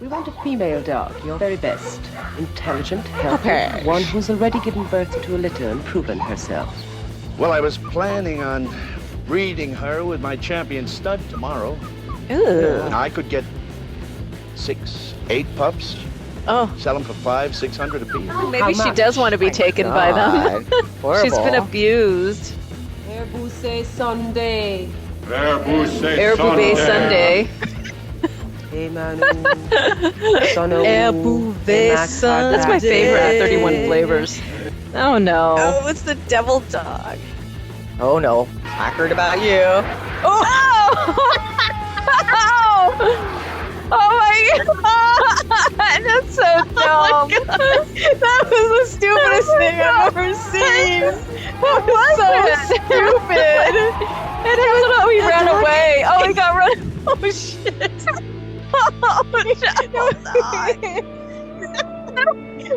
We want a female dog, your very best. Intelligent, healthy, Okay. one who's already given birth to a litter and proven herself. Well, I was planning on breeding her with my champion stud tomorrow. Ooh. I could get 6, 8 pups, Oh, sell them for 500-600 apiece. maybe she much? does want to be taken by them. Horrible. She's been abused. Airbus Sunday. Airbouvet Sunday. Hey, Manu. Sono. Airbouvet Sunday. That's my favorite 31 flavors. Oh no. Oh, it's the devil dog. Oh no, I heard about you. Oh! Oh my god! That's so dumb. That was the stupidest thing I've ever seen. That was so stupid. And he ran away. Oh, he got run. Oh shit.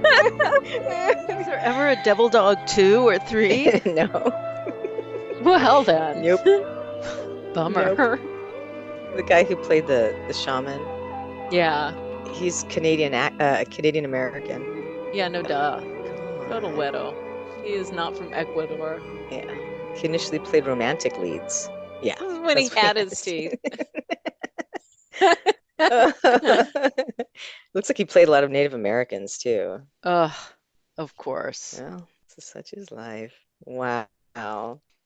Is there ever a devil dog 2 or 3? No. Well then. Nope. Bummer. The guy who played the shaman, Yeah. he's Canadian American. Yeah, no duh. Total weirdo. He is not from Ecuador. Yeah. He initially played romantic leads. Yeah. This is when he that's had what his teeth. Looks like he played a lot of Native Americans too. Ugh, of course. Well, this is such his life. Wow.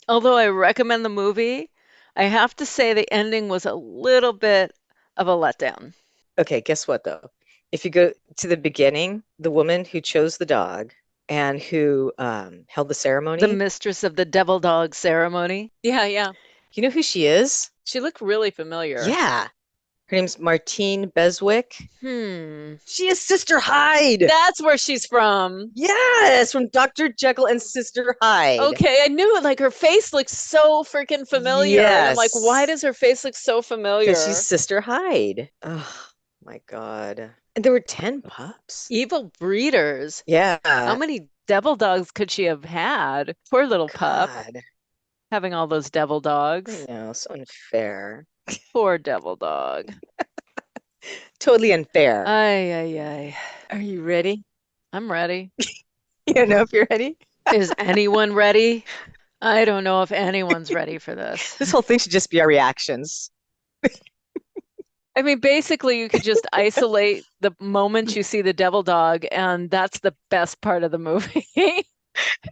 Although I recommend the movie, I have to say the ending was a little bit of a letdown. Okay, guess what though? If you go to the beginning, the woman who chose the dog and who held the ceremony, The mistress of the devil dog ceremony. Yeah, yeah. you know who she is? She looked really familiar. Yeah. Her name's Martine Beswick. Hmm. She is Sister Hyde. That's where she's from. Yes, from Dr. Jekyll and Sister Hyde. Okay, I knew it. Like her face looks so freaking familiar. And I'm like, Yes. why does her face look so familiar? Because she's Sister Hyde. Oh my God. And there were 10 pups. Evil breeders. Yeah. How many devil dogs could she have had? Poor little pup, God. having all those devil dogs. I know, so unfair. Poor devil dog. Totally unfair. Ay, ay, ay. Are you ready? I'm ready. You don't know if you're ready? Is anyone ready? I don't know if anyone's ready for this. This whole thing should just be our reactions. I mean, basically, you could just isolate the moment you see the devil dog, and that's the best part of the movie.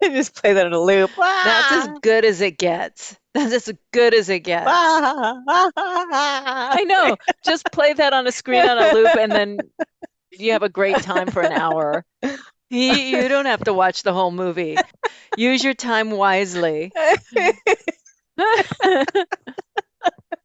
And just play that in a loop. That's as good as it gets. That's as good as it gets. I know. Just play that on a screen on a loop, and then you have a great time for an hour. You don't have to watch the whole movie. Use your time wisely.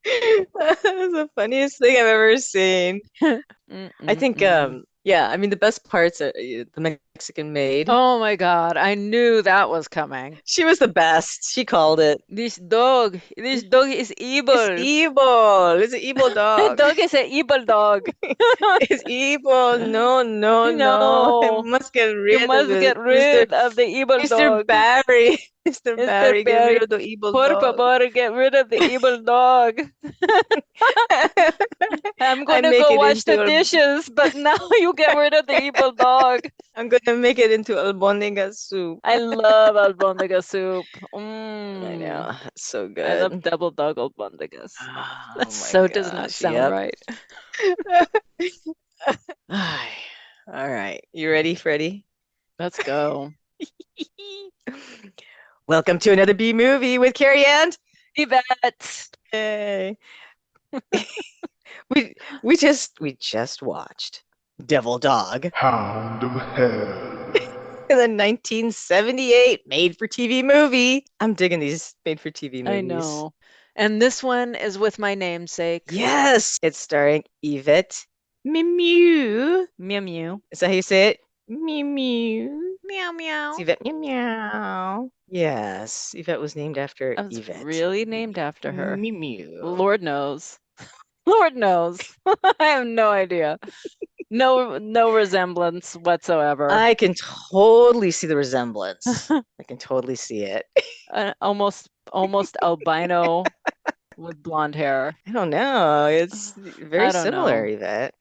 That's the funniest thing I've ever seen. I think, yeah, I mean, the best parts are the Mexican maid. Oh my God, I knew that was coming. She was the best. She called it. This dog is evil. It's evil. It's an evil dog. Dog is an evil dog. It's evil. No, no, No. no. I must get rid You must of it. get rid of the evil Mr. dog. Barry. Mr. Barry, get Barry, rid of the evil Por dog. favor, get rid of the evil dog. I'm going to make go it wash the into a- dishes, but now you get rid of the evil dog. I'm gonna make it into albondiga soup. I love albondiga soup. I Mm. know. It's so good. I love double dog albondigas. Oh That my so does not gosh, sound yep. right. Ay. All right. You ready, Freddie? Let's go. Welcome to another B movie with Keri and Yvette. Hey. we just watched Devil Dog, Hound of Hell. the 1978 made-for-TV movie. I'm digging these made-for-TV movies. I know. And this one is with my namesake. Yes, it's starring Yvette Mimieux. Mew mew. Is that how you say it? Mimieux. Meow meow. It's Yvette Mimieux. Yes, Yvette was named after I was Yvette. really named after her. Mimieux. Lord knows. Lord knows. I have no idea. No resemblance whatsoever. I can totally see the resemblance. I can totally see it. Almost albino with blonde hair. I don't know. It's very I don't similar, know. Yvette.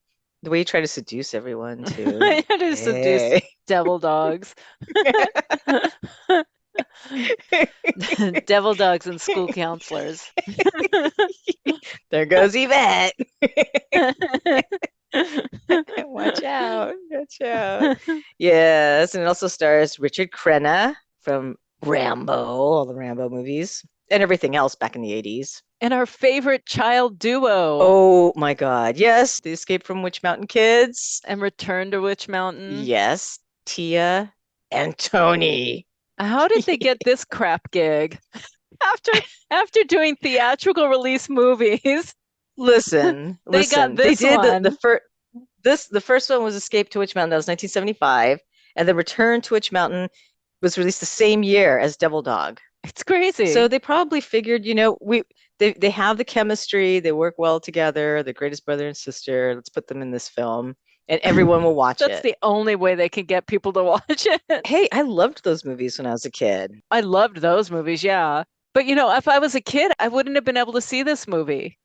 The way you try to seduce everyone too. I had to seduce Hey. devil dogs. Devil dogs and school counselors. There goes Yvette. Watch out. Watch out. Yes, and it also stars Richard Crenna from Rambo, all the Rambo movies, and everything else back in the 80s. And our favorite child duo. Oh my God. Yes, the Escape from Witch Mountain kids. And Return to Witch Mountain. Yes, Tia and Tony. How did they get this crap gig? After doing theatrical release movies. Listen, They got this they did one. the first one was Escape to Witch Mountain. That was 1975, and then Return to Witch Mountain was released the same year as Devil Dog. It's crazy. So they probably figured, they have the chemistry, they work well together, the greatest brother and sister. Let's put them in this film, and everyone will watch That's it. the only way they can get people to watch it. Hey, I loved those movies when I was a kid. I loved those movies, yeah. But if I was a kid, I wouldn't have been able to see this movie.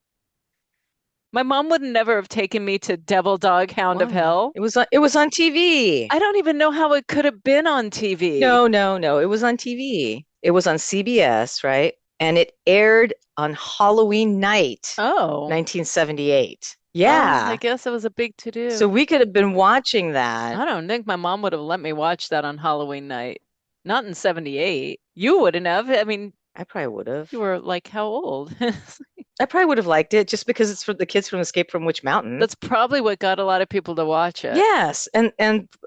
My mom would never have taken me to Devil Dog, Hound of Why? Hell. It was on TV. I don't even know how it could have been on TV. No. It was on TV. It was on CBS, right? And it aired on Halloween night, Oh. 1978. Yeah. I guess it was a big to-do. So we could have been watching that. I don't think my mom would have let me watch that on Halloween night. Not in 78. You wouldn't have. I mean, I probably would have. you were like, how old? I probably would have liked it just because it's for the kids from Escape from Witch Mountain. That's probably what got a lot of people to watch it. Yes, and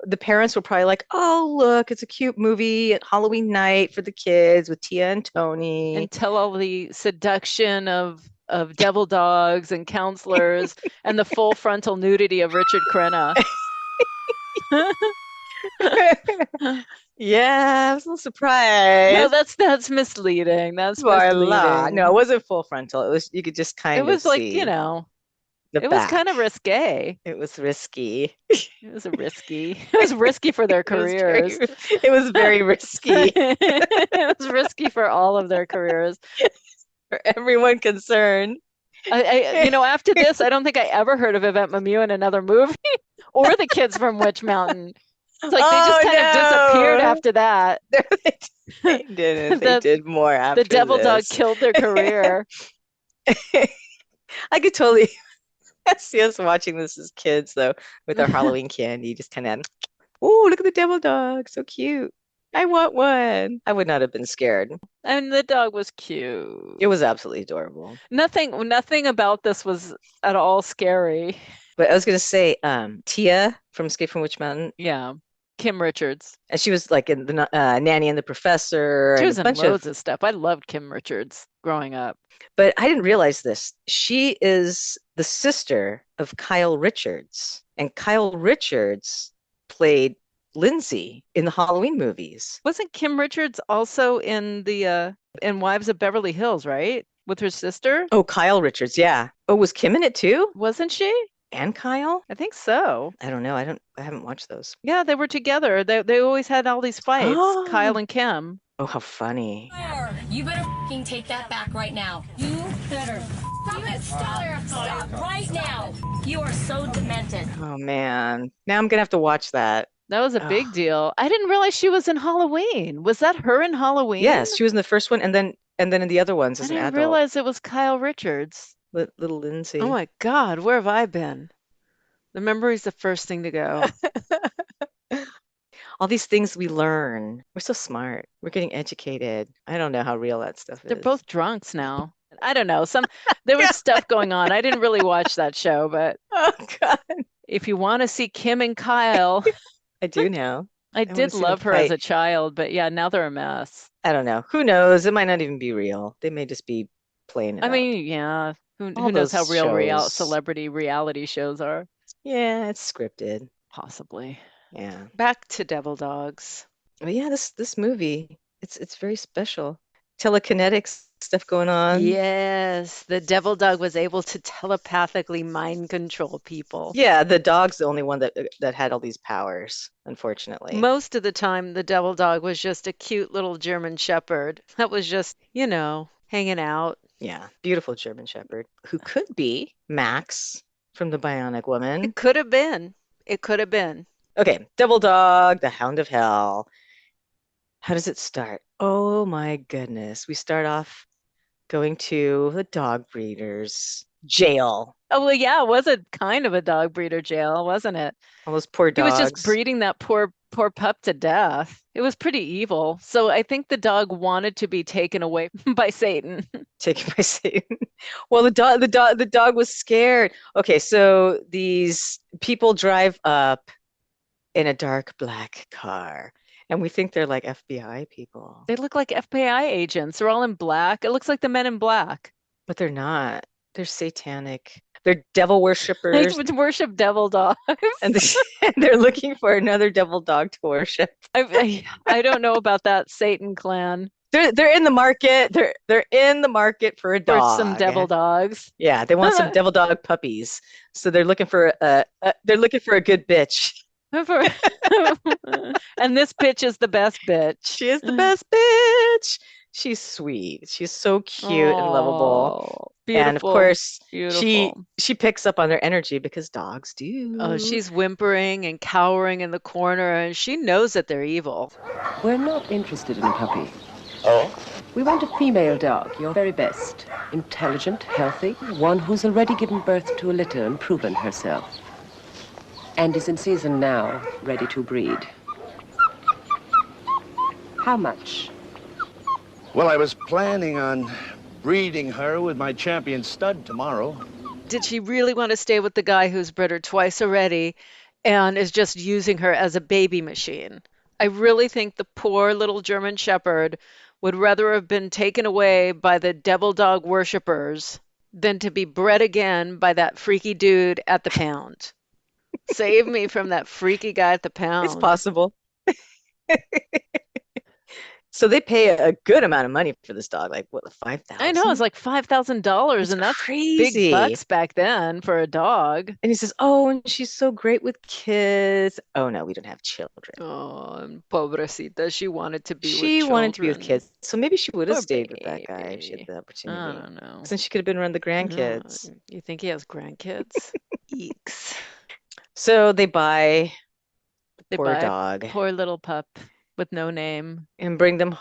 the parents were probably like, "Oh, look, it's a cute movie at Halloween night for the kids with Tia and Tony." Until all the seduction of devil dogs and counselors and the full frontal nudity of Richard Crenna. Yeah, I was a little surprised. No, that's misleading. That's Voila. misleading. No, it wasn't full frontal. It was, you could just kind It of was like, see it the was back. kind of risque. It was risky. It was risky for their It was careers. it was very risky It was risky for all of their careers. for everyone concerned. After this, I don't think I ever heard of Yvette Mimieux in another movie or the kids from Witch Mountain. It's like they just kind of disappeared after that. They didn't. They did more after The devil dog this. killed their career. I could totally see us watching this as kids, though, with our Halloween candy, just kind of, oh, look at the devil dog, so cute. I want one. I would not have been scared. And the dog was cute. It was absolutely adorable. Nothing about this was at all scary. But I was going to say, Tia from Escape from Witch Mountain, Yeah. Kim Richards. and she was like in the Nanny and the Professor, She and was a in bunch loads of. of stuff. I loved Kim Richards growing up. But I didn't realize this. She is the sister of Kyle Richards, and Kyle Richards played Lindsay in the Halloween movies. Wasn't Kim Richards also in the in Wives of Beverly Hills, right? With her sister? Oh, Kyle Richards, yeah. Oh, was Kim in it too? Wasn't she? And Kyle? I think so. I don't know. I haven't watched those. Yeah, they were together. They always had all these fights, Oh. Kyle and Kim. Oh, how funny. You better fucking take that back right now. You better. Stop it! Stop right now! You are so demented. Oh man. Now I'm gonna have to watch that. That was a big Ugh. deal. I didn't realize she was in Halloween. Was that her in Halloween? Yes, she was in the first one and then in the other ones I as an didn't adult. realize it was Kyle Richards. Little Lindsay. Oh my God, where have I been? The memory's the first thing to go. All these things we learn. We're so smart. We're getting educated. I don't know how real that stuff They're is. both drunks now. I don't know. There was stuff going on. I didn't really watch that show, but Oh God. if you want to see Kim and Kyle, I do now. I wanna did see them love her as fight. a child, but yeah, now they're a mess. I don't know. Who knows? It might not even be real. They may just be playing it I up. mean, yeah, who All knows how those real shows. celebrity reality shows are? Yeah, it's scripted. Possibly. Yeah. Back to Devil Dogs. But yeah, this movie, it's very special. Telekinetic stuff going on. Yes, the Devil Dog was able to telepathically mind control people. Yeah, the dog's the only one that had all these powers, unfortunately. Most of the time, the Devil Dog was just a cute little German Shepherd that was just, hanging out. Yeah, beautiful German Shepherd who could be Max from the Bionic Woman. It could have been. It could have been. Okay, Devil Dog, the Hound of Hell. How does it start? Oh my goodness. We start off going to the dog breeder's jail. Oh, well, yeah, it was a kind of a dog breeder jail, wasn't it? All those poor He was dogs. just breeding that poor pup to death. It was pretty evil. So I think the dog wanted to be taken away by Satan. Taken by Satan. Well, the dog was scared. Okay, so these people drive up in a dark black car, and we think they're like FBI people, They look like FBI agents. They're all in black. It looks like the Men in Black. but they're not. They're satanic. They're devil They worshippers, would worship devil dogs. and they're looking for another devil dog to worship. I don't know about that Satan clan. They're in the market. They're in the market for a For dog. some devil dogs. Yeah, they want some devil dog puppies. So they're looking for a good bitch. And this bitch is the best bitch. She is the best bitch. She's sweet. She's so cute and lovable. Beautiful. And of course, Beautiful. she picks up on their energy because dogs do. Oh, she's whimpering and cowering in the corner, and she knows that they're evil. We're not interested in a puppy. Oh? We want a female dog, your very best. Intelligent, healthy, one who's already given birth to a litter and proven herself. And is in season now, ready to breed. How much? Well, I was planning on breeding her with my champion stud tomorrow. Did she really want to stay with the guy who's bred her twice already and is just using her as a baby machine? I really think the poor little German Shepherd would rather have been taken away by the devil dog worshippers than to be bred again by that freaky dude at the pound. Save me from that freaky guy at the pound. It's possible. So they pay a good amount of money for this dog, like what, $5,000? I know, it's like $5,000, and that's crazy. big bucks back then for a dog. And he says, "Oh, and she's so great with kids." Oh no, we don't have children. Oh, and pobrecita, she wanted to be with She wanted to be with children. kids, so maybe she would have Poor stayed with that guy if she had baby. the I opportunity. don't know. Since she could have been around the grandkids. No, you think he has grandkids? Eeks. So they buy the They poor buy a dog Poor little pup with no name. and bring her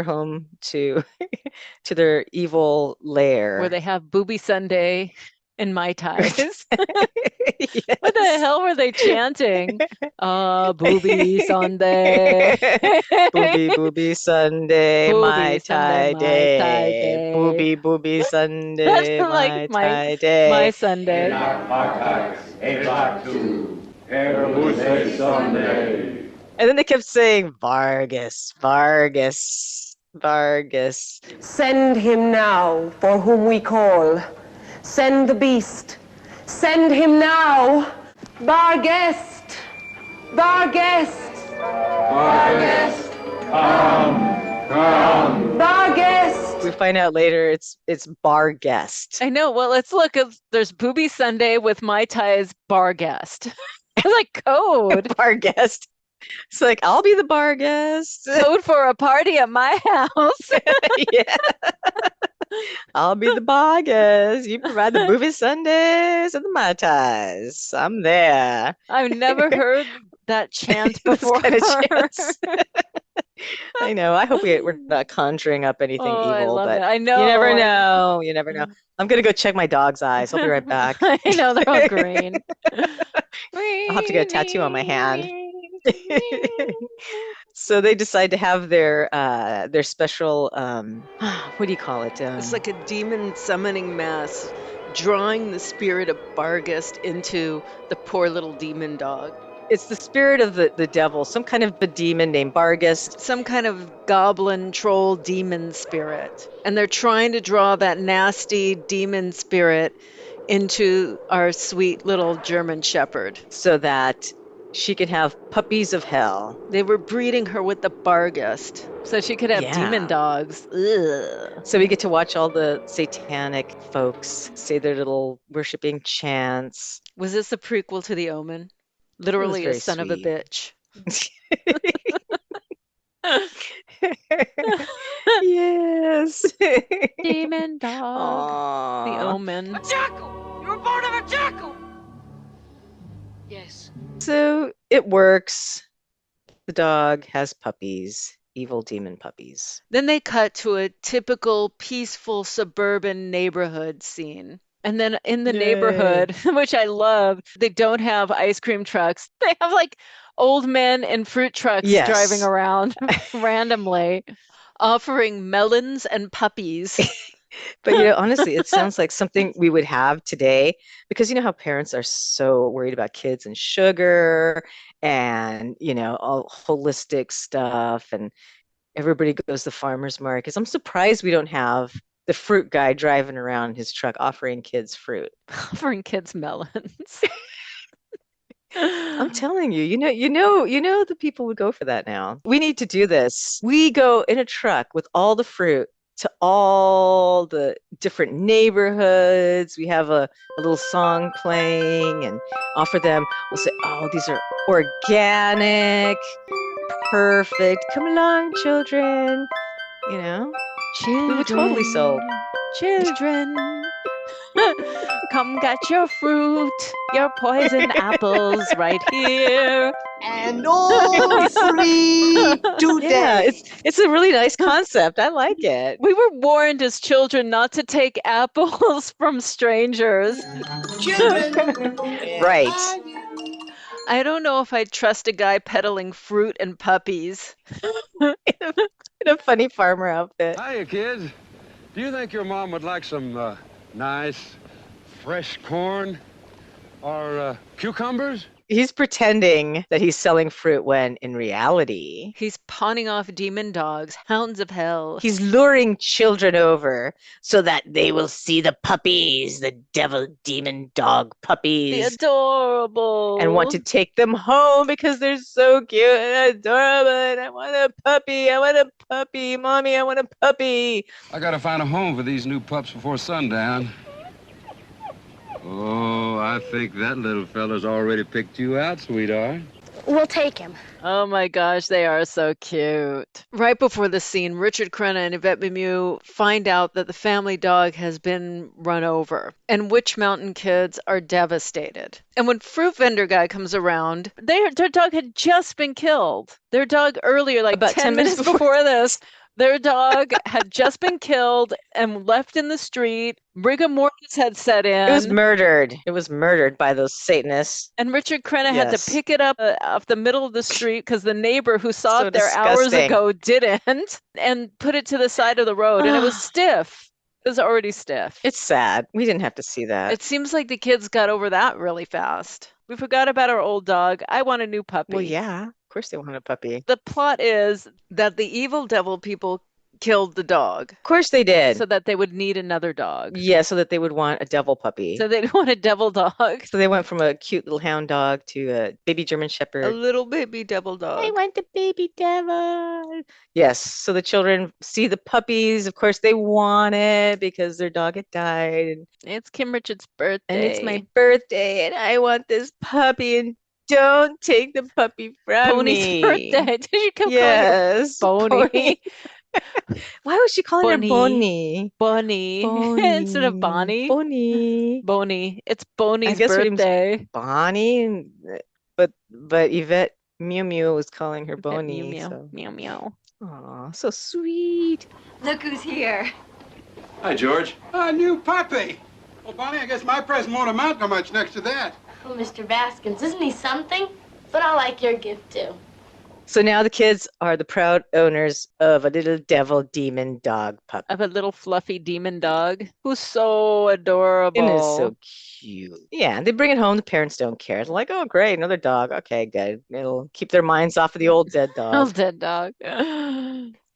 home to to their evil lair. Where they have Booby Sunday and Mai Tais. Yes. What the hell were they chanting? Booby Sunday. Booby Sunday, Booby Mai Tai Sunday, Mai Tai Day. Day. Booby Sunday, That's like Mai Tai my Day. Sunday. And then they kept saying Vargas, Vargas, Vargas. Send him now, for whom we call. Send the beast. Send him now. Barguest. Barguest. Barguest. Barguest. We find out later it's bar guest. I know. Well, let's look. There's Booby Sunday with Mai Tai's bar guest. It's like code. Bar guest. It's like, I'll be the bar guest. Code for a party at my house. Yeah. I'll be the bar guest. You provide the movie Sundays and the Mai Tais. I'm there. I've never heard that chant This before. kind of chants. I know. I hope we're not conjuring up anything Oh, I evil, love but it. I know. you never know. You never know. I'm gonna go check my dog's eyes. I'll be right back. I know they're all green. I'll have to get a tattoo on my hand. So they decide to have their special what do you call it? It's like a demon summoning mass, drawing the spirit of Bargast into the poor little demon dog. It's the spirit of the devil, some kind of a demon named Bargast. Some kind of goblin, troll, demon spirit. And they're trying to draw that nasty demon spirit into our sweet little German Shepherd. So that she can have puppies of hell. They were breeding her with the Bargast so she could have demon dogs. Ugh. So we get to watch all the satanic folks say their little worshiping chants. Was this a prequel to The Omen? Literally a very son of a sweet. bitch. Yes. Demon dog. Aww. The Omen. Jackal! You're part of a jackal! Yes. So it works. The dog has puppies, evil demon puppies. Then they cut to a typical peaceful suburban neighborhood scene. And then in the Yay. neighborhood, which I love, they don't have ice cream trucks. They have like old men in fruit trucks Yes. driving around randomly, offering melons and puppies. But honestly, it sounds like something we would have today, because you know how parents are so worried about kids and sugar and all holistic stuff, and everybody goes to farmers markets. I'm surprised we don't have the fruit guy driving around his truck offering kids fruit. Offering kids melons. I'm telling you, the people would go for that now. We need to do this. We go in a truck with all the fruit to all the different neighborhoods. We have a little song playing and offer them. We'll say, oh, these are organic, perfect. Come along, children. We would totally sell. Children, come get your fruit, your poison apples right here. And all free Yeah, today. it's a really nice concept. I like it. We were warned as children not to take apples from strangers. Right. I don't know if I'd trust a guy peddling fruit and puppies. In a funny farmer outfit. Hiya, kids. Do you think your mom would like some nice, fresh corn or cucumbers? He's pretending that he's selling fruit when in reality, He's pawning off demon dogs, hounds of hell. he's luring children over so that they will see the puppies, the devil demon dog The puppies, adorable. and want to take them home because they're so cute and adorable. And I want a puppy. I want a puppy. Mommy, I want a puppy. I gotta find a home for these new pups before sundown. Oh, I think that little fella's already picked you out, sweetheart. We'll take him. Oh my gosh, they are so cute. Right before the scene, Richard Crenna and Yvette Mimieux find out that the family dog has been run over, and Witch Mountain kids are devastated. And when Fruit Vendor Guy comes around, their dog had just been killed. Their dog earlier, like About 10 minutes before this, their dog had just been killed and left in the street. Rigor mortis had set in. It was murdered. It was murdered by those Satanists. And Richard Crenna had Yes. to pick it up off the middle of the street because the neighbor who saw So it there hours disgusting. ago didn't, and put it to the side of the road. And it was stiff. It was already stiff. It's sad. We didn't have to see that. It seems like the kids got over that really fast. We forgot about our old dog. I want a new puppy. Well, yeah. Of course they want a puppy. The plot is that the evil devil people killed the dog Of course they did. so that they would need another dog. Yeah, so that they would want a devil puppy. So they want a devil dog. So they went from a cute little hound dog to a baby German Shepherd. A little baby devil dog. I want the baby devil. Yes, so the children see the puppies. Of course, they want it because their dog had died. It's Kim Richards' birthday. And it's my birthday, and I want this puppy. And don't take the puppy from Pony's me. birthday. Did you come Yes, Bonnie. Bonnie. Why was she calling her Bonnie. Bonnie? Bonnie instead of Bonnie? Bonnie. Bonnie. It's Bonnie's guess her name's birthday. Bonnie, but Yvette Mimieux was calling her Bonnie. Meow, meow, So. meow, meow. Aw, so sweet. Look who's here. Hi, George. A new puppy. Well, Bonnie, I guess my present won't amount to much next to that. Oh, Mr. Baskins, isn't he something? But I like your gift, too. So now the kids are the proud owners of a little devil demon dog pup. I have a little fluffy demon dog who's so adorable. And it's so cute. Yeah, they bring it home. The parents don't care. They're like, oh, great, another dog. Okay, good. It'll keep their minds off of the old dead dog. Old dead dog.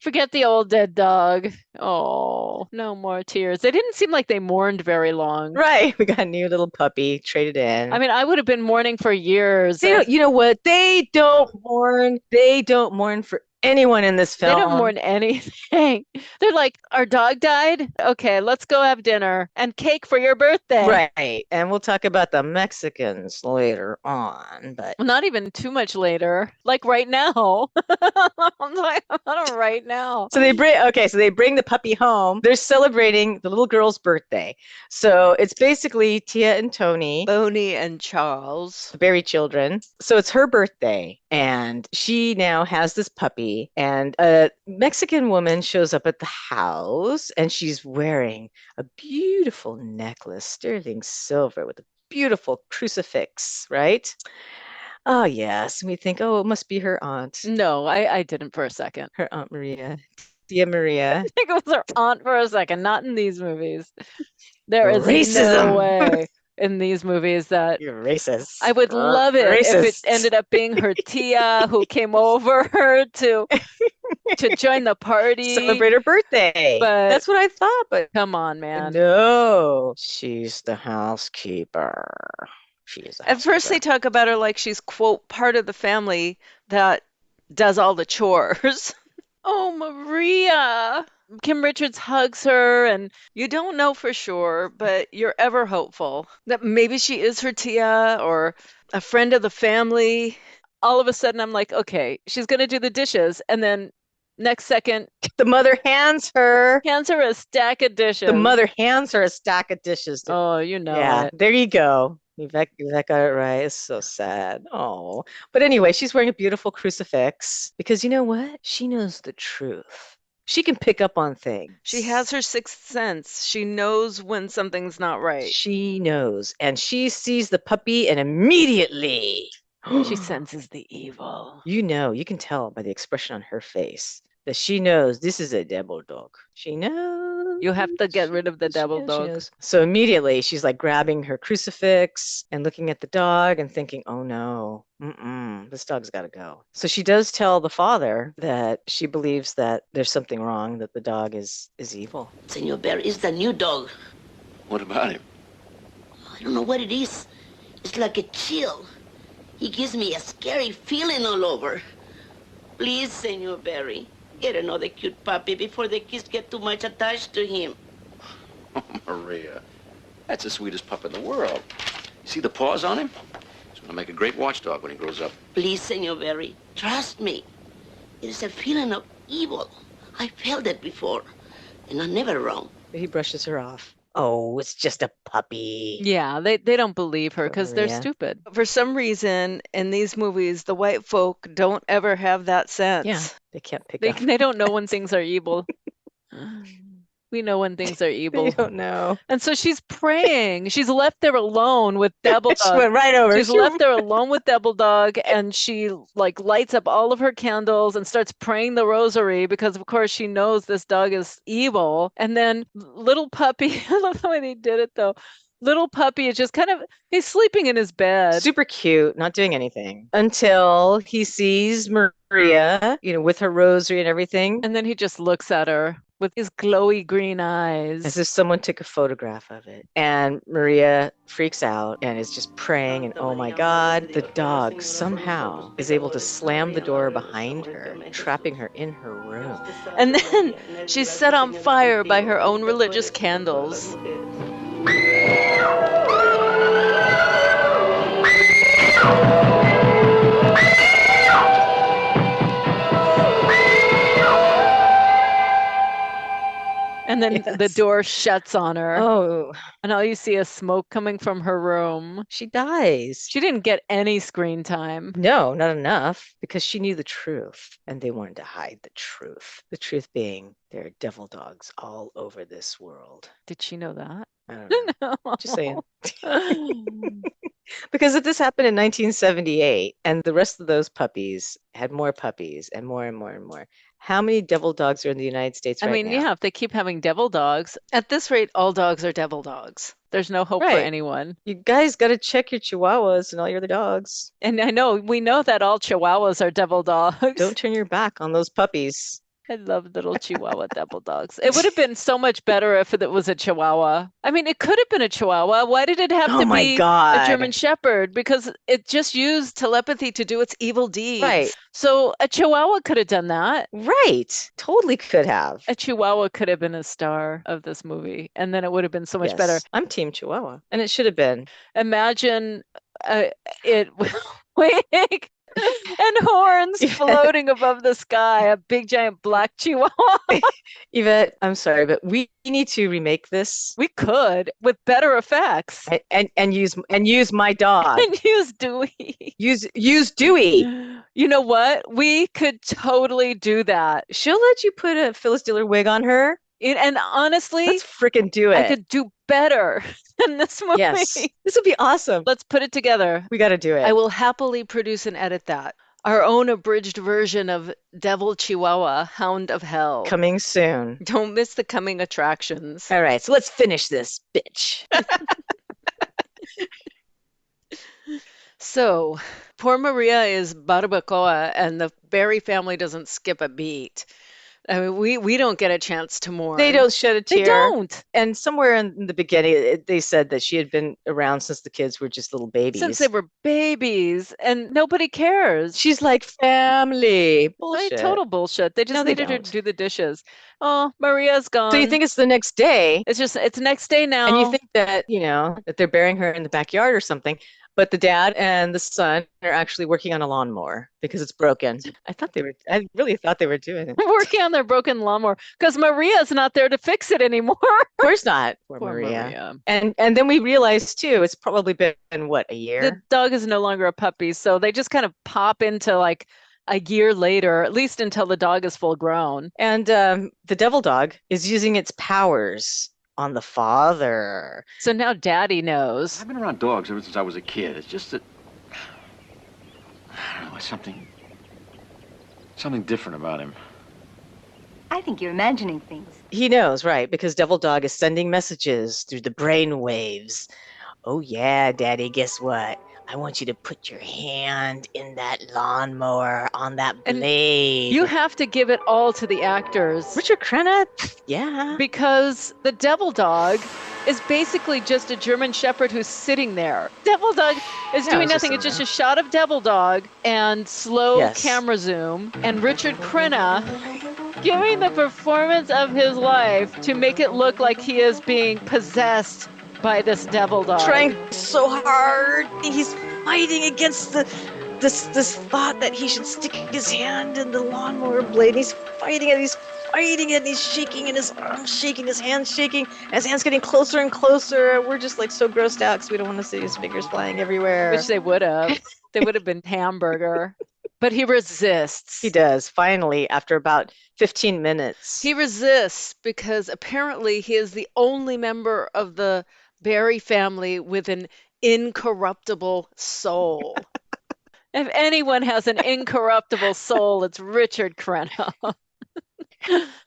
Forget the old dead dog. Oh, no more tears. They didn't seem like they mourned very long. Right. We got a new little puppy traded in. I mean, I would have been mourning for years. They don't, you know what? They don't mourn. They don't mourn for anyone in this They film. don't mourn anything. They're like, our dog died? Okay, let's go have dinner and cake for your birthday. Right. And we'll talk about the Mexicans later on, but Not even too much later, like right now. I'm talking about it right now. so they bring the puppy home. They're celebrating the little girl's birthday. So it's basically Tia and Tony, Bonnie and Charles, the Berry children. So it's her birthday, and she now has this puppy, and a Mexican woman shows up at the house, and she's wearing a beautiful necklace, sterling silver, with a beautiful crucifix, right? Oh, yes. And we think, oh, it must be her aunt. No, I didn't for a second. Her Aunt Maria. Tia Maria. I think it was her aunt for a second, not in these movies. There is Racism. no way in these movies that You're racist. I would love it if it Racist. ended up being her tia who came over to join the party. Celebrate her birthday. But that's what I thought, but come on, man. no. She's the housekeeper. At first they talk about her like she's, quote, part of the family that does all the chores. Oh, Maria. Kim Richards hugs her, and you don't know for sure, but you're ever hopeful that maybe she is her tia or a friend of the family. All of a sudden, I'm like, okay, she's going to do the dishes. And then next second, the mother hands her a stack of dishes. The mother hands her a stack of dishes. Oh, you know yeah, it. there you go. Yvette got it right. It's so sad. Oh, but anyway, she's wearing a beautiful crucifix because you know what? She knows the truth. She can pick up on things. She has her sixth sense. She knows when something's not right. She knows. And she sees the puppy and immediately she senses the evil. You know, you can tell by the expression on her face that she knows this is a devil dog. She knows. You have to get rid of the devil dog. So immediately she's like grabbing her crucifix and looking at the dog and thinking, oh no, this dog's got to go. So she does tell the father that she believes that there's something wrong, that the dog is evil. Senor Bear is the new dog. What about him? I don't know what it is. It's like a chill. He gives me a scary feeling all over. Please, Senor Barry, get another cute puppy before the kids get too much attached to him. Oh, Maria, that's the sweetest pup in the world. You see the paws on him? He's going to make a great watchdog when he grows up. Please, Senor Barry, trust me. It is a feeling of evil. I felt it before, and I'm never wrong. He brushes her off. Oh, it's just a puppy. Yeah, they don't believe her because they're stupid. For some reason, in these movies, the white folk don't ever have that sense. Yeah, they can't pick up. They don't know when things are evil. We know when things are evil. They don't know. And so she's praying. She's left there alone with Devil Dog. She went right over. She's left there alone with Devil Dog, and she like lights up all of her candles and starts praying the rosary because, of course, she knows this dog is evil. And then little puppy, I love the way they did it though. Little puppy is just he's sleeping in his bed. Super cute, not doing anything until he sees Maria, with her rosary and everything. And then he just looks at her with his glowy green eyes. As if someone took a photograph of it. And Maria freaks out and is just praying. And oh my God, the dog somehow is able to slam the door behind her, trapping her in her room. And then she's set on fire by her own religious candles. And then the door shuts on her. Oh. And all you see is smoke coming from her room. She dies. She didn't get any screen time. No, not enough, because she knew the truth, and they wanted to hide the truth. The truth being, there are devil dogs all over this world. Did she know that? I don't know. No. Just saying. Because if this happened in 1978, and the rest of those puppies had more puppies and more and more and more, how many devil dogs are in the United States right now? I mean, yeah, if they keep having devil dogs, at this rate, all dogs are devil dogs. There's no hope for anyone. You guys got to check your chihuahuas and all your other dogs. And we know that all chihuahuas are devil dogs. Don't turn your back on those puppies. I love little Chihuahua devil dogs. It would have been so much better if it was a Chihuahua. I mean, it could have been a Chihuahua. Why did it have Oh to my be a God. German Shepherd? Because it just used telepathy to do its evil deeds. Right. So a Chihuahua could have done that. Right. Totally could have. A Chihuahua could have been a star of this movie, and then it would have been so much better. I'm Team Chihuahua, and it should have been. Imagine it wig and horns floating above the sky, a big giant black Chihuahua. Yvette, I'm sorry, but we need to remake this. We could with better effects. And use my dog. And use Dewey. Use Dewey. You know what? We could totally do that. She'll let you put a Phyllis Diller wig on her. And honestly, let's freaking do it. I could do better than this movie. Yes, this would be awesome. Let's put it together. We got to do it. I will happily produce and edit that. Our own abridged version of Devil Chihuahua, Hound of Hell. Coming soon. Don't miss the coming attractions. All right, so let's finish this, bitch. So, poor Maria is barbacoa, and the Barry family doesn't skip a beat. I mean, we don't get a chance to mourn. They don't shed a tear. They don't. And somewhere in the beginning, they said that she had been around since the kids were just little babies. Since they were babies, and nobody cares. She's like, family. Bullshit. Right, total bullshit. They just needed her to do the dishes. Oh, Maria's gone. So you think it's the next day? It's next day now. And you think that, that they're burying her in the backyard or something. But the dad and the son are actually working on a lawnmower because it's broken. I really thought they were doing it. Working on their broken lawnmower because Maria's not there to fix it anymore. Of course not. Poor Maria. And then we realized too, it's probably been what, a year? The dog is no longer a puppy, so they just kind of pop into like a year later, at least until the dog is full grown. And the devil dog is using its powers on the father. So now Daddy knows. I've been around dogs ever since I was a kid. It's just that, I don't know, it's something different about him. I think you're imagining things. He knows, right? Because Devil Dog is sending messages through the brain waves. Oh yeah, Daddy, guess what? I want you to put your hand in that lawnmower on that blade. And you have to give it all to the actors. Richard Crenna? Yeah. Because the devil dog is basically just a German Shepherd who's sitting there. Devil dog is doing nothing. It's just a shot of devil dog and slow camera zoom. And Richard Crenna giving the performance of his life to make it look like he is being possessed by this devil dog. Trying so hard. He's fighting against this thought that he should stick his hand in the lawnmower blade. He's fighting it. He's shaking, and his arms shaking, his hands shaking, and his hands getting closer and closer. We're just like so grossed out because we don't want to see his fingers flying everywhere. Which they would have. They would have been hamburger. But he resists. He does, finally, after about 15 minutes. He resists because apparently he is the only member of the Barry family with an incorruptible soul. If anyone has an incorruptible soul, it's Richard Crenna.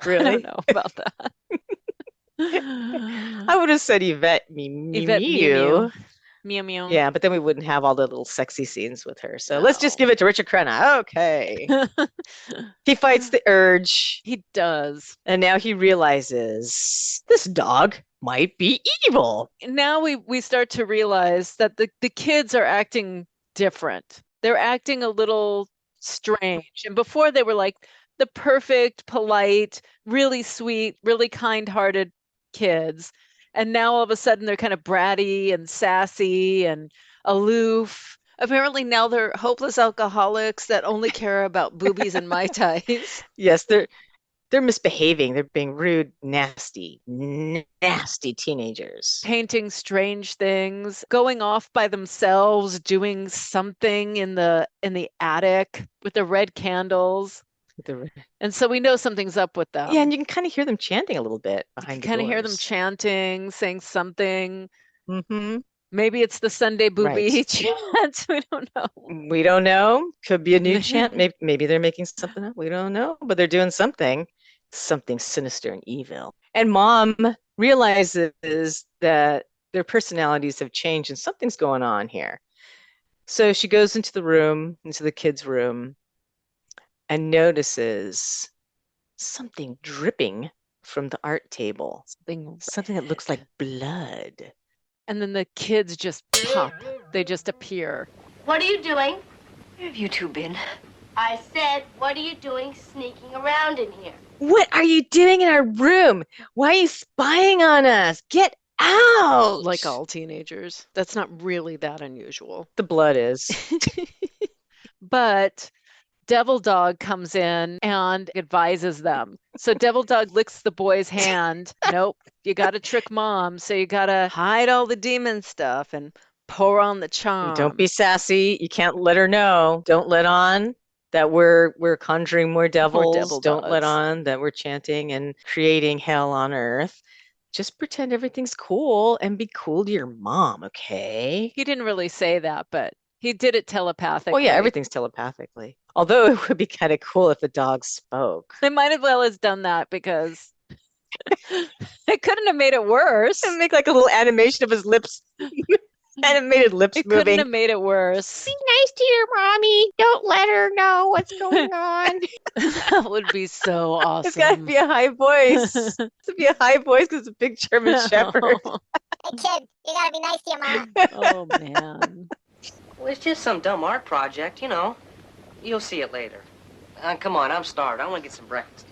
Really? I don't know about that. I would have said Yvette Mimieux. Yvette Mimieux. Meow meow. Yeah, but then we wouldn't have all the little sexy scenes with her. So let's just give it to Richard Crenna. Okay. He fights the urge. He does. And now he realizes this dog might be evil. Now we start to realize that the kids are acting different. They're acting a little strange. And before they were like the perfect, polite, really sweet, really kind-hearted kids. And now all of a sudden they're kind of bratty and sassy and aloof. Apparently now they're hopeless alcoholics that only care about boobies and Mai Tais. Yes, they're misbehaving. They're being rude, nasty teenagers. Painting strange things, going off by themselves, doing something in the attic with the red candles. And so we know something's up with them. Yeah, and you can kind of hear them chanting a little bit behind the doors. Kind of hear them chanting, saying something. Mm-hmm. Maybe it's the Sunday booby chant. We don't know. We don't know. Could be a new chant. Maybe they're making something up. We don't know. But they're doing something sinister and evil. And Mom realizes that their personalities have changed and something's going on here. So she goes into the kids' room, and notices something dripping from the art table. Something that looks like blood. And then the kids just pop. They just appear. What are you doing? Where have you two been? I said, what are you doing sneaking around in here? What are you doing in our room? Why are you spying on us? Get out! Like all teenagers. That's not really that unusual. The blood is. But Devil Dog comes in and advises them. So Devil Dog licks the boy's hand. Nope, you got to trick Mom. So you got to hide all the demon stuff and pour on the charm. Don't be sassy. You can't let her know. Don't let on that we're conjuring more devils. devil Don't let dogs. on that we're chanting and creating hell on earth. Just pretend everything's cool and be cool to your mom, okay? He didn't really say that, but he did it telepathically. Oh, yeah, everything's telepathically. Although it would be kind of cool if a dog spoke. They might as well have done that because it couldn't have made it worse. And make like a little animation of his lips. Animated lips It moving. couldn't have made it worse. Be nice to your mommy. Don't let her know what's going on. That would be so awesome. It's got to be a high voice. It's to be a high voice because it's a big German Shepherd. Hey, kid, you gotta be nice to your mom. Oh, man. Well, it's just some dumb art project, you know. You'll see it later. Come on, I'm starved. I want to get some breakfast.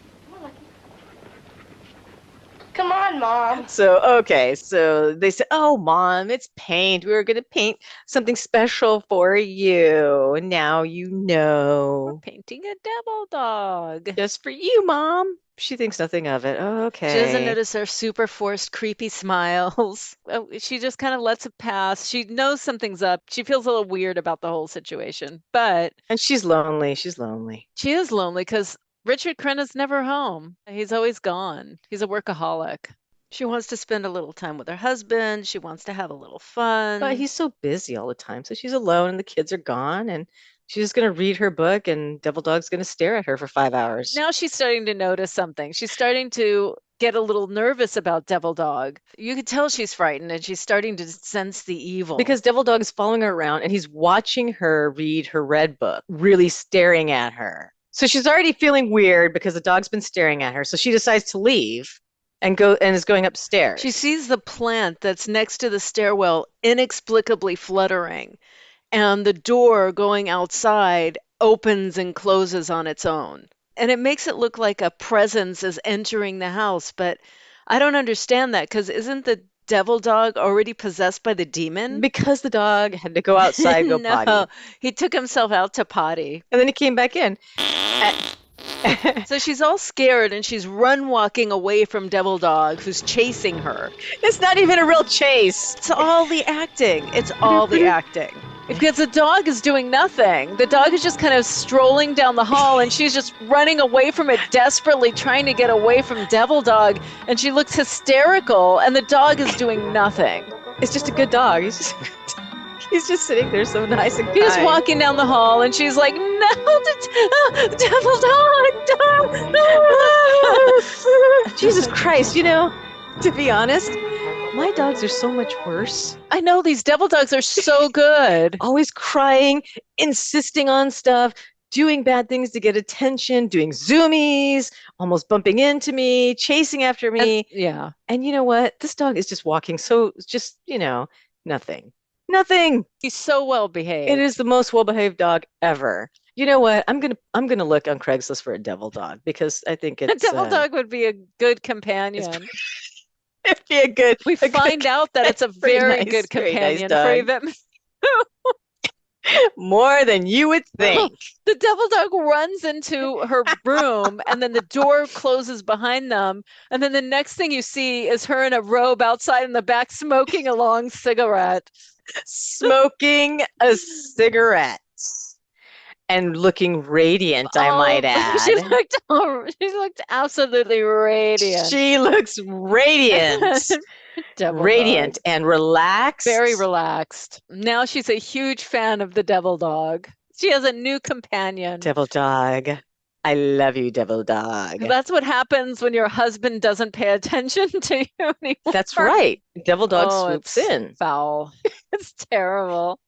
Come on, Mom. So, okay, so they said, oh, Mom, it's paint. We were going to paint something special for you. Now you know. We're painting a devil dog. Just for you, Mom. She thinks nothing of it. Okay. She doesn't notice her super forced, creepy smiles. She just kind of lets it pass. She knows something's up. She feels a little weird about the whole situation, but... And she's lonely. She's lonely. She is lonely because Richard Crenna's never home. He's always gone. He's a workaholic. She wants to spend a little time with her husband. She wants to have a little fun. But he's so busy all the time. So she's alone and the kids are gone and she's just going to read her book and Devil Dog's going to stare at her for 5 hours. Now she's starting to notice something. She's starting to get a little nervous about Devil Dog. You can tell she's frightened and she's starting to sense the evil. Because Devil Dog is following her around and he's watching her read her red book, really staring at her. So she's already feeling weird because the dog's been staring at her. So she decides to leave and is going upstairs. She sees the plant that's next to the stairwell inexplicably fluttering, and the door going outside opens and closes on its own. And it makes it look like a presence is entering the house, but I don't understand that because isn't the Devil Dog already possessed by the demon? Because the dog had to go outside and go No, potty. he took himself out to potty. And then he came back in. So she's all scared and she's run walking away from Devil Dog, who's chasing her. It's not even a real chase. It's all the acting. It's all the acting. Because the dog is doing nothing. The dog is just kind of strolling down the hall and she's just running away from it, desperately trying to get away from Devil Dog. And she looks hysterical and the dog is doing nothing. It's just a good dog. He's just sitting there so nice and kind. He's walking down the hall and she's like, no, Devil Dog. Jesus Christ, you know, to be honest, my dogs are so much worse. I know, these Devil Dogs are so good. Always crying, insisting on stuff, doing bad things to get attention, doing zoomies, almost bumping into me, chasing after me. Yeah. And you know what? This dog is just walking so just, you know, nothing. Nothing. He's so well behaved. It is the most well-behaved dog ever. You know what? I'm gonna look on Craigslist for a Devil Dog because I think it's a Devil Dog would be a good companion. It'd be a good. We find out that it's a very nice, good very nice companion dog. for Yvette Mimieux. More than you would think. The Devil Dog runs into her room and then the door closes behind them. And then the next thing you see is her in a robe outside in the back smoking a long cigarette. Smoking a cigarette. And looking radiant, I might add. She looked absolutely radiant. She looks radiant. Radiant and relaxed. Very relaxed. Now she's a huge fan of the Devil Dog. She has a new companion. Devil Dog. I love you, Devil Dog. That's what happens when your husband doesn't pay attention to you anymore. That's right. Devil Dog swoops in. Foul. It's terrible.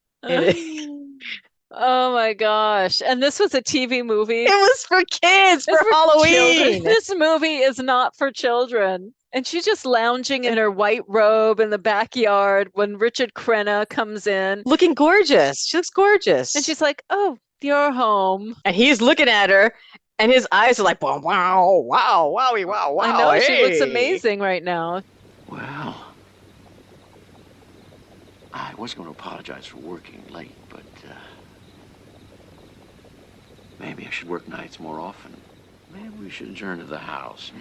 Oh my gosh. And this was a TV movie. It was for kids, for Halloween. Children. This movie is not for children. And she's just lounging in her white robe in the backyard when Richard Crenna comes in. Looking gorgeous. She looks gorgeous. And she's like, oh, you're home. And he's looking at her, and his eyes are like, wow, wow, wow, wowie, wow, wow. I know, hey. she looks amazing right now. Well, I was going to apologize for working late, but maybe I should work nights more often. Maybe we should adjourn to the house.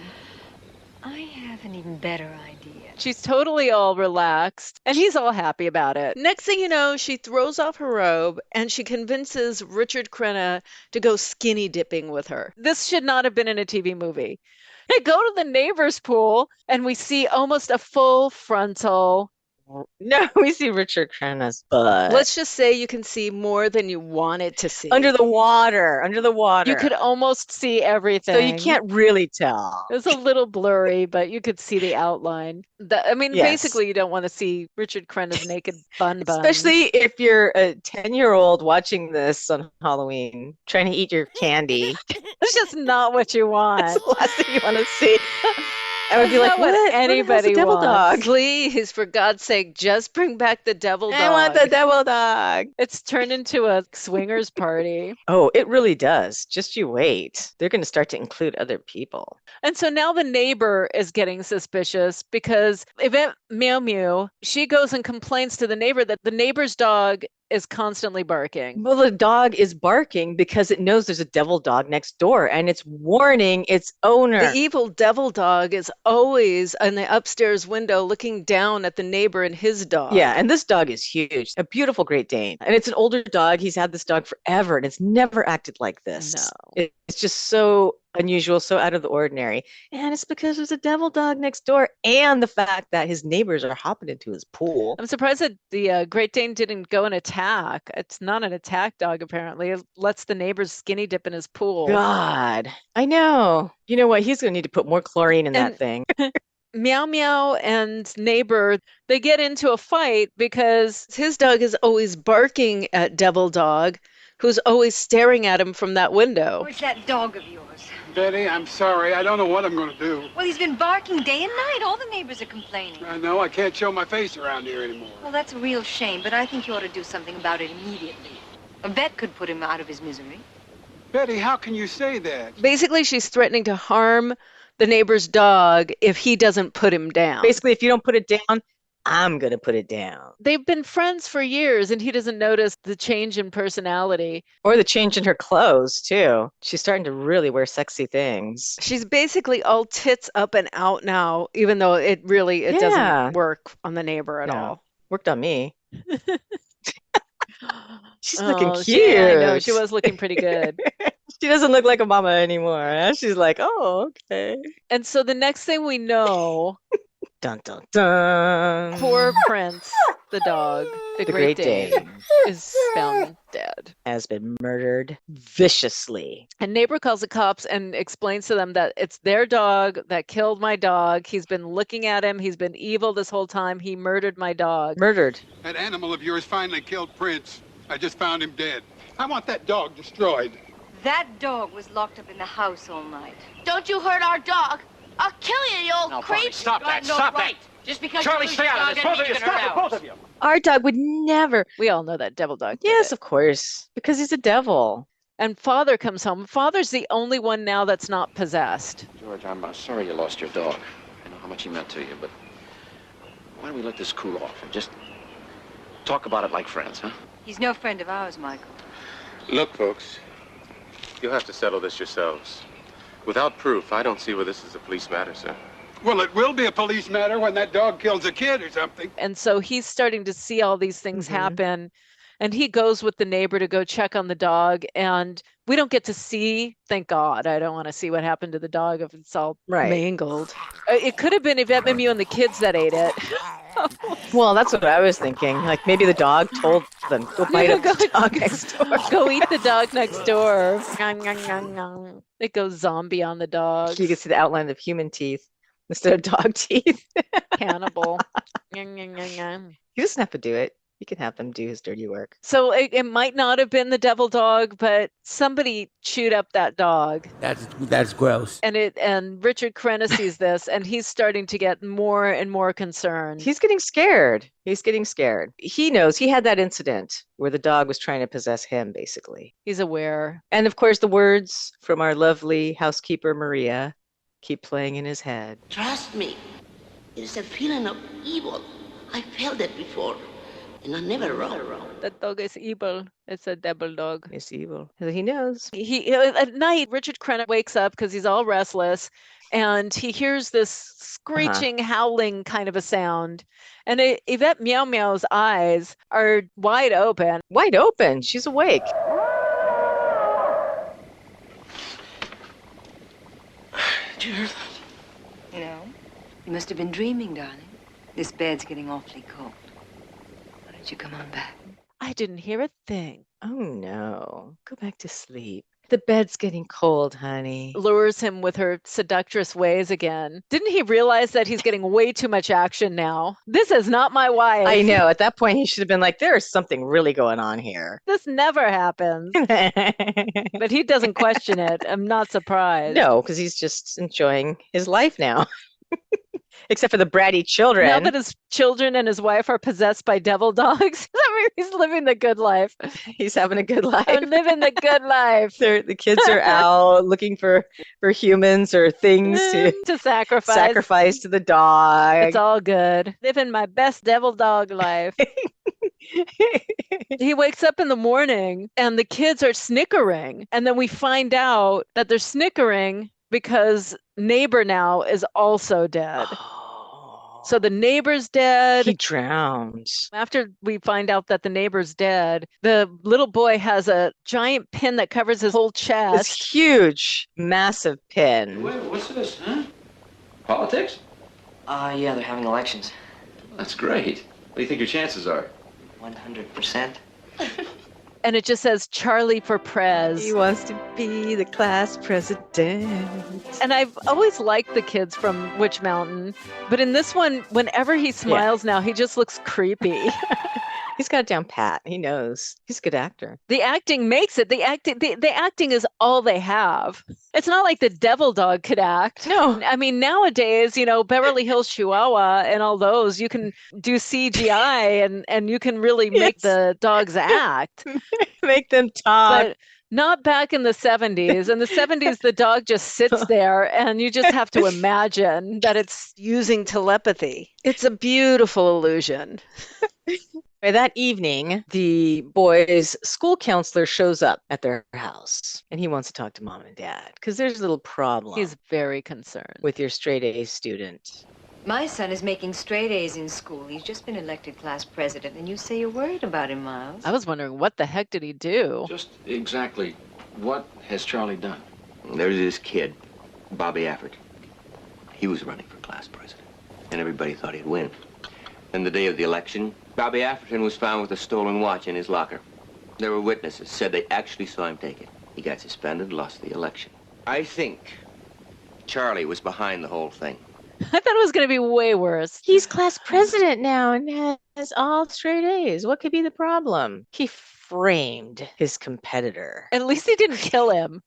I have an even better idea. She's totally all relaxed, and he's all happy about it. Next thing you know, she throws off her robe, and she convinces Richard Crenna to go skinny dipping with her. This should not have been in a TV movie. They go to the neighbor's pool, and we see almost a full frontal. No, we see Richard Crenna's butt. Let's just say you can see more than you wanted to see. Under the water. You could almost see everything. So you can't really tell. It was a little blurry, but you could see the outline. Basically, you don't want to see Richard Crenna's naked bun. Especially if you're a 10-year-old watching this on Halloween, trying to eat your candy. It's just not what you want. It's the last thing you want to see. I would be like, what? Anybody devil wants. dog? Please, for God's sake, just bring back the devil dog. I want the devil dog. It's turned into a swingers party. Oh, it really does. Just you wait. They're going to start to include other people. And so now the neighbor is getting suspicious because Yvette Mimieux, she goes and complains to the neighbor that the neighbor's dog is constantly barking. Well, the dog is barking because it knows there's a devil dog next door and it's warning its owner. The evil devil dog is always in the upstairs window looking down at the neighbor and his dog. Yeah, and this dog is huge. A beautiful Great Dane. And it's an older dog. He's had this dog forever and it's never acted like this. No. It's just so unusual, so out of the ordinary. And it's because there's a devil dog next door and the fact that his neighbors are hopping into his pool. I'm surprised that the Great Dane didn't go and attack. It's not an attack dog, apparently. It lets the neighbors skinny dip in his pool. God, I know. You know what? He's going to need to put more chlorine in that thing. Meow Meow and neighbor, they get into a fight because his dog is always barking at Devil Dog, who's always staring at him from that window. Where's that dog of yours? Betty, I'm sorry. I don't know what I'm going to do. Well, he's been barking day and night. All the neighbors are complaining. I know. I can't show my face around here anymore. Well, that's a real shame, but I think you ought to do something about it immediately. Yvette could put him out of his misery. Betty, how can you say that? Basically, she's threatening to harm the neighbor's dog if he doesn't put him down. Basically, if you don't put it down, I'm going to put it down. They've been friends for years, and he doesn't notice the change in personality. Or the change in her clothes, too. She's starting to really wear sexy things. She's basically all tits up and out now, even though it doesn't work on the neighbor at all. Worked on me. She's looking cute. I know, she was looking pretty good. She doesn't look like a mama anymore. She's like, oh, okay. And so the next thing we know... Dun, dun, dun. Poor Prince, the dog, the Great Dane, is found dead. Has been murdered viciously. And neighbor calls the cops and explains to them that it's their dog that killed my dog. He's been looking at him. He's been evil this whole time. He murdered my dog. Murdered. That animal of yours finally killed Prince. I just found him dead. I want that dog destroyed. That dog was locked up in the house all night. Don't you hurt our dog. I'll kill you, you old creep. Stop that. Stop that. Just because Charlie, you stay out of this. Both of you, stop it, both of you. Our dog would never. We all know that Devil Dog. Yes, of course. Because he's a devil. And Father comes home. Father's the only one now that's not possessed. George, I'm sorry you lost your dog. I know how much he meant to you, but why don't we let this cool off and just talk about it like friends, huh? He's no friend of ours, Michael. Look, folks, you'll have to settle this yourselves. Without proof, I don't see where this is a police matter, sir. Well, it will be a police matter when that dog kills a kid or something. And so he's starting to see all these things happen. And he goes with the neighbor to go check on the dog. And we don't get to see, thank God, I don't want to see what happened to the dog if it's all mangled. It could have been Yvette Mimieux and the kids that ate it. Well, that's what I was thinking. Like maybe the dog told them, go bite up the dog next door. Go eat the dog next door. It goes zombie on the dog. You can see the outline of human teeth instead of dog teeth. Cannibal. He doesn't have to do it. He can have them do his dirty work. So it might not have been the devil dog, but somebody chewed up that dog. That's gross. And Richard Crenna sees this, and he's starting to get more and more concerned. He's getting scared. He knows he had that incident where the dog was trying to possess him, basically. He's aware. And of course, the words from our lovely housekeeper Maria keep playing in his head. Trust me. It is a feeling of evil. I felt it before. And I'm never wrong. That dog is evil. It's a devil dog. It's evil. He knows. At night, Richard Crenna wakes up because he's all restless, and he hears this screeching, howling kind of a sound. And Yvette Mimieux's eyes are wide open. Wide open. She's awake. Did you hear that? No. You must have been dreaming, darling. This bed's getting awfully cold. Why don't you come on back? I didn't hear a thing. Oh, no. Go back to sleep. The bed's getting cold, honey. Lures him with her seductress ways again. Didn't he realize that he's getting way too much action now? This is not my wife. I know. At that point, he should have been like, there is something really going on here. This never happens. But he doesn't question it. I'm not surprised. No, because he's just enjoying his life now. Except for the bratty children. Now that his children and his wife are possessed by devil dogs, he's living the good life. He's having a good life. I'm living the good life. The kids are out looking for humans or things to sacrifice to the dog. It's all good. Living my best devil dog life. He wakes up in the morning and the kids are snickering. And then we find out that they're snickering because neighbor now is also dead. So the neighbor's dead. He drowned. After we find out that the neighbor's dead, the little boy has a giant pin that covers his whole chest. This huge, massive pin. Wait, what's this, huh? Politics? Yeah, they're having elections. That's great. What do you think your chances are? 100%. And it just says Charlie for Prez. He wants to be the class president. And I've always liked the kids from Witch Mountain. But in this one, whenever he smiles now, he just looks creepy. He's got it down pat. He knows. He's a good actor. The acting makes it. The acting is all they have. It's not like the devil dog could act. No. I mean, nowadays, Beverly Hills Chihuahua and all those, you can do CGI and you can really make the dogs act. Make them talk. But not back in the 70s. In the 70s, the dog just sits there and you just have to imagine that it's using telepathy. It's a beautiful illusion. By that evening, the boys' school counselor shows up at their house and he wants to talk to mom and dad because there's a little problem. He's very concerned with your straight A student. My son is making straight A's in school. He's just been elected class president, and you say you're worried about him, Miles. I was wondering, what the heck did he do? Just exactly what has Charlie done? There's this kid, Bobby Afford. He was running for class president, and everybody thought he'd win. And the day of the election, Bobby Afferton was found with a stolen watch in his locker. There were witnesses, said they actually saw him take it. He got suspended, lost the election. I think Charlie was behind the whole thing. I thought it was going to be way worse. He's class president now and has all straight A's. What could be the problem? He framed his competitor. At least he didn't kill him.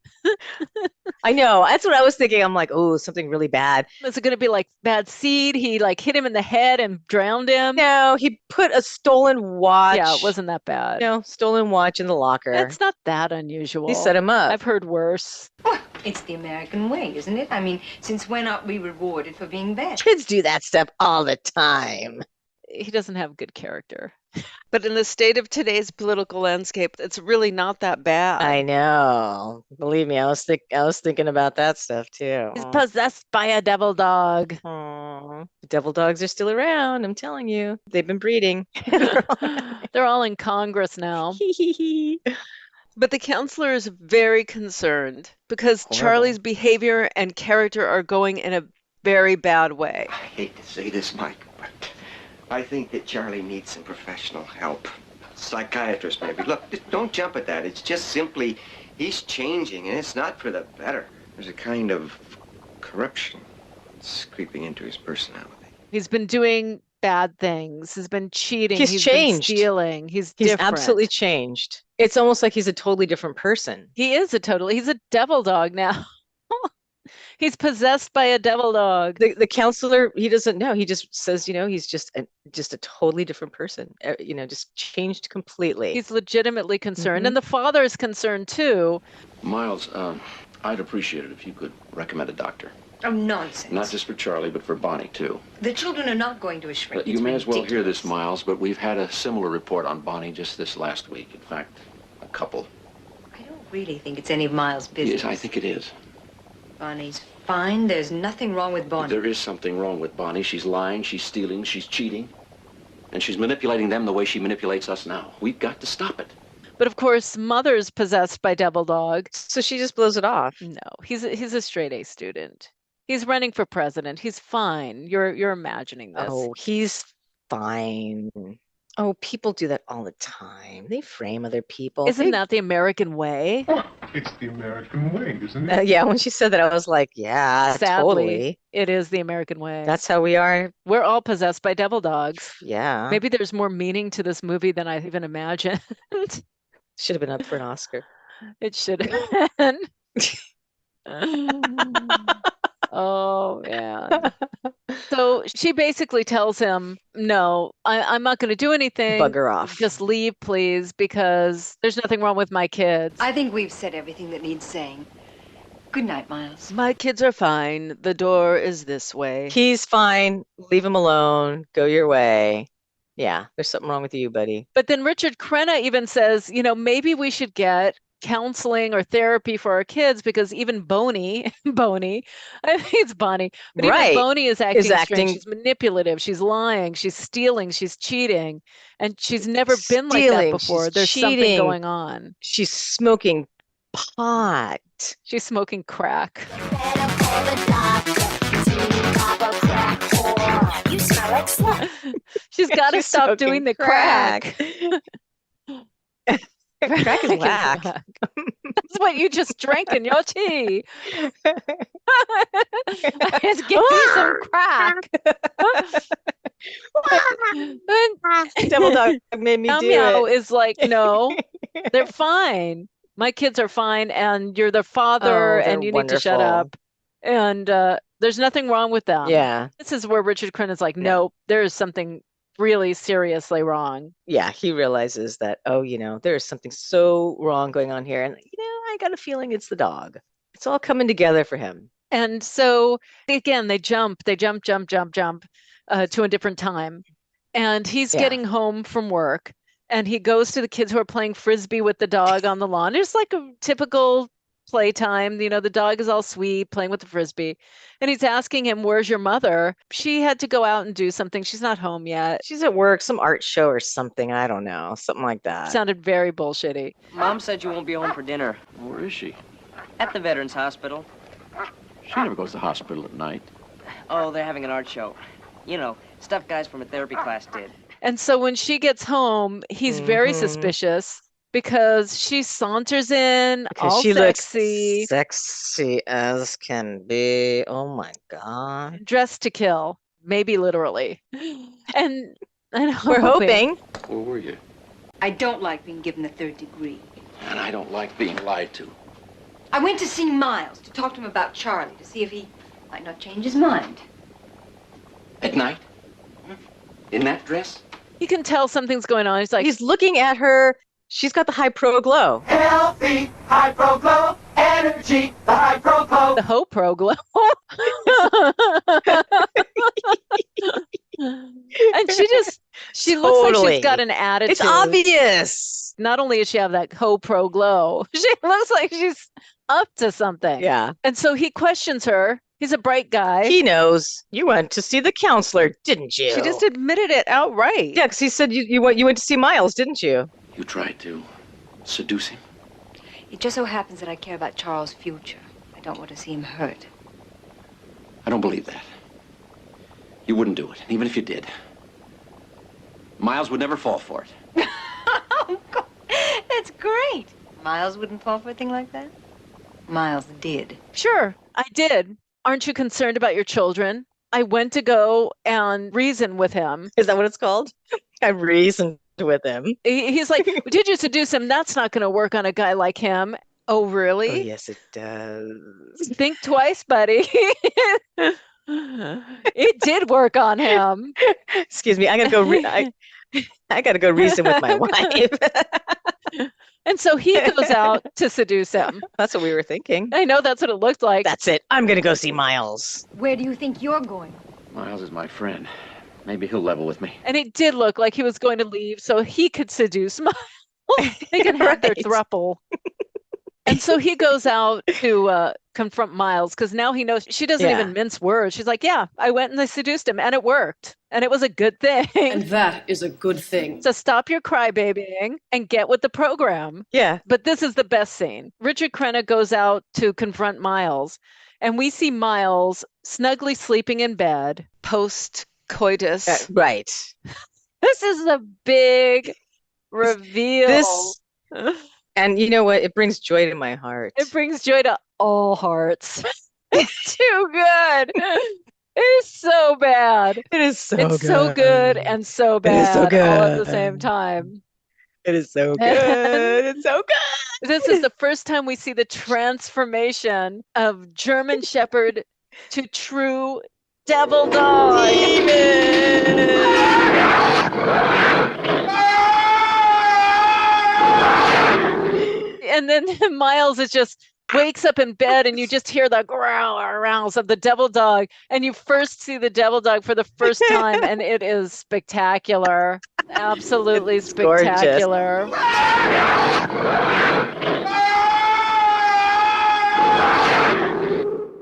I know. That's what I was thinking. I'm like, oh, something really bad. Is it going to be like bad seed? He hit him in the head and drowned him? No, he put a stolen watch. Yeah, it wasn't that bad. No, stolen watch in the locker. It's not that unusual. He set him up. I've heard worse. It's the American way, isn't it? I mean, since when aren't we rewarded for being bad? Kids do that stuff all the time. He doesn't have good character. But in the state of today's political landscape, it's really not that bad. I know. Believe me, I was thinking about that stuff too. He's possessed by a devil dog. Aww. The devil dogs are still around, I'm telling you. They've been breeding. They're all in Congress now. But the counselor is very concerned because Charlie's behavior and character are going in a very bad way. I hate to say this, Mike, but I think that Charlie needs some professional help. Psychiatrist, maybe. Look, just don't jump at that. It's just simply, he's changing, and it's not for the better. There's a kind of corruption that's creeping into his personality. He's been doing bad things. He's been cheating. He's Been changed. stealing. He's He's different. absolutely changed. It's almost like he's a totally different person. He's a devil dog now. He's possessed by a devil dog. The counselor, he doesn't know. He just says, he's just a totally different person. Just changed completely. He's legitimately concerned, and the father is concerned too. Miles, I'd appreciate it if you could recommend a doctor. Oh, nonsense. Not just for Charlie, but for Bonnie, too. The children are not going to a shrink. You may as well hear this, Miles, but we've had a similar report on Bonnie just this last week. In fact, a couple. I don't really think it's any of Miles' business. Yes, I think it is. Bonnie's fine. There's nothing wrong with Bonnie. There is something wrong with Bonnie. She's lying, she's stealing, she's cheating. And she's manipulating them the way she manipulates us now. We've got to stop it. But of course, Mother's possessed by devil dog. So she just blows it off. No, he's a straight A student. He's running for president. He's fine. You're imagining this. Oh, he's fine. Oh, people do that all the time. They frame other people. Isn't that the American way? It's the American way, isn't it? Yeah, when she said that, I was like, yeah, Sadly, totally. it is the American way. That's how we are. We're all possessed by devil dogs. Yeah. Maybe there's more meaning to this movie than I even imagined. Should have been up for an Oscar. It should have been. Oh, man. So she basically tells him, no, I'm not going to do anything. Bugger off. Just leave, please, because there's nothing wrong with my kids. I think we've said everything that needs saying. Good night, Miles. My kids are fine. The door is this way. He's fine. Leave him alone. Go your way. Yeah, there's something wrong with you, buddy. But then Richard Crenna even says, maybe we should get counseling or therapy for our kids because even Bonnie, I think it's Bonnie, but right. even Bonnie is acting strange. She's manipulative. She's lying. She's stealing. She's cheating. And she's never been like that before. There's something going on. She's smoking pot. She's smoking crack. You smell like smoke. She's got to stop doing the crack. Crack is whack. That's what you just drank in your tea. Just give me some crack. Devil dog made me do Cameo it. is like, no, they're fine. My kids are fine, and you're their father, and you need to shut up. And there's nothing wrong with them. Yeah. This is where Richard Crenna's like, nope, there is something really seriously wrong. Yeah, he realizes that, there's something so wrong going on here. And, I got a feeling it's the dog. It's all coming together for him. And so, again, they jump to a different time. And he's getting home from work. And he goes to the kids who are playing Frisbee with the dog on the lawn. It's like a typical playtime. The dog is all sweet, playing with the Frisbee. And he's asking him, where's your mother? She had to go out and do something. She's not home yet. She's at work, some art show or something. I don't know. Something like that. Sounded very bullshitty. Mom said you won't be home for dinner. Where is she? At the Veterans Hospital. She never goes to the hospital at night. Oh, they're having an art show. Stuff guys from a therapy class did. And so when she gets home, he's very suspicious because she saunters in because all she sexy. Looks sexy as can be. Oh my God. Dressed to kill, maybe literally. And we're hoping. Where were you? I don't like being given the third degree. And I don't like being lied to. I went to see Miles to talk to him about Charlie, to see if he might not change his mind. At night? In that dress? You can tell something's going on. He's looking at her. She's got the high pro glow. Healthy, high pro glow, energy, the high pro glow. The Ho Pro glow. And she looks like she's got an attitude. It's obvious. Not only does she have that Ho Pro glow, she looks like she's up to something. Yeah. And so he questions her. He's a bright guy. He knows. You went to see the counselor, didn't you? She just admitted it outright. Yeah, because he said you went to see Miles, didn't you? You tried to seduce him? It just so happens that I care about Charles' future. I don't want to see him hurt. I don't believe that. You wouldn't do it, even if you did. Miles would never fall for it. Oh, God. That's great. Miles wouldn't fall for a thing like that? Miles did. Sure, I did. Aren't you concerned about your children? I went to go and reason with him. Is that what it's called? I reasoned with him. He's like, did you seduce him? That's not going to work on a guy like him. Oh, really? Oh, yes, it does. Think twice, buddy. It did work on him. Excuse me, I gotta go. I gotta go reason with my wife. And so he goes out to seduce him. That's what we were thinking. I know that's what it looked like. That's it. I'm gonna go see Miles. Where do you think you're going? Miles is my friend. Maybe he'll level with me. And it did look like he was going to leave so he could seduce Miles. They can have their throuple. And so he goes out to confront Miles because now he knows she doesn't even mince words. She's like, yeah, I went and I seduced him and it worked. And it was a good thing. And that is a good thing. So stop your crybabying and get with the program. Yeah. But this is the best scene. Richard Crenna goes out to confront Miles. And we see Miles snugly sleeping in bed post-coitus. Right. This is a big reveal. And you know what? It brings joy to my heart. It brings joy to all hearts. It's too good. It's so bad. It is so good. It's so good and so bad It is so good. all at the same time. It is so good. It's so good. This is the first time we see the transformation of German Shepherd to true devil dog. And then Miles is just wakes up in bed and you just hear the growls of the devil dog. And you first see the devil dog for the first time and it is spectacular. Absolutely spectacular.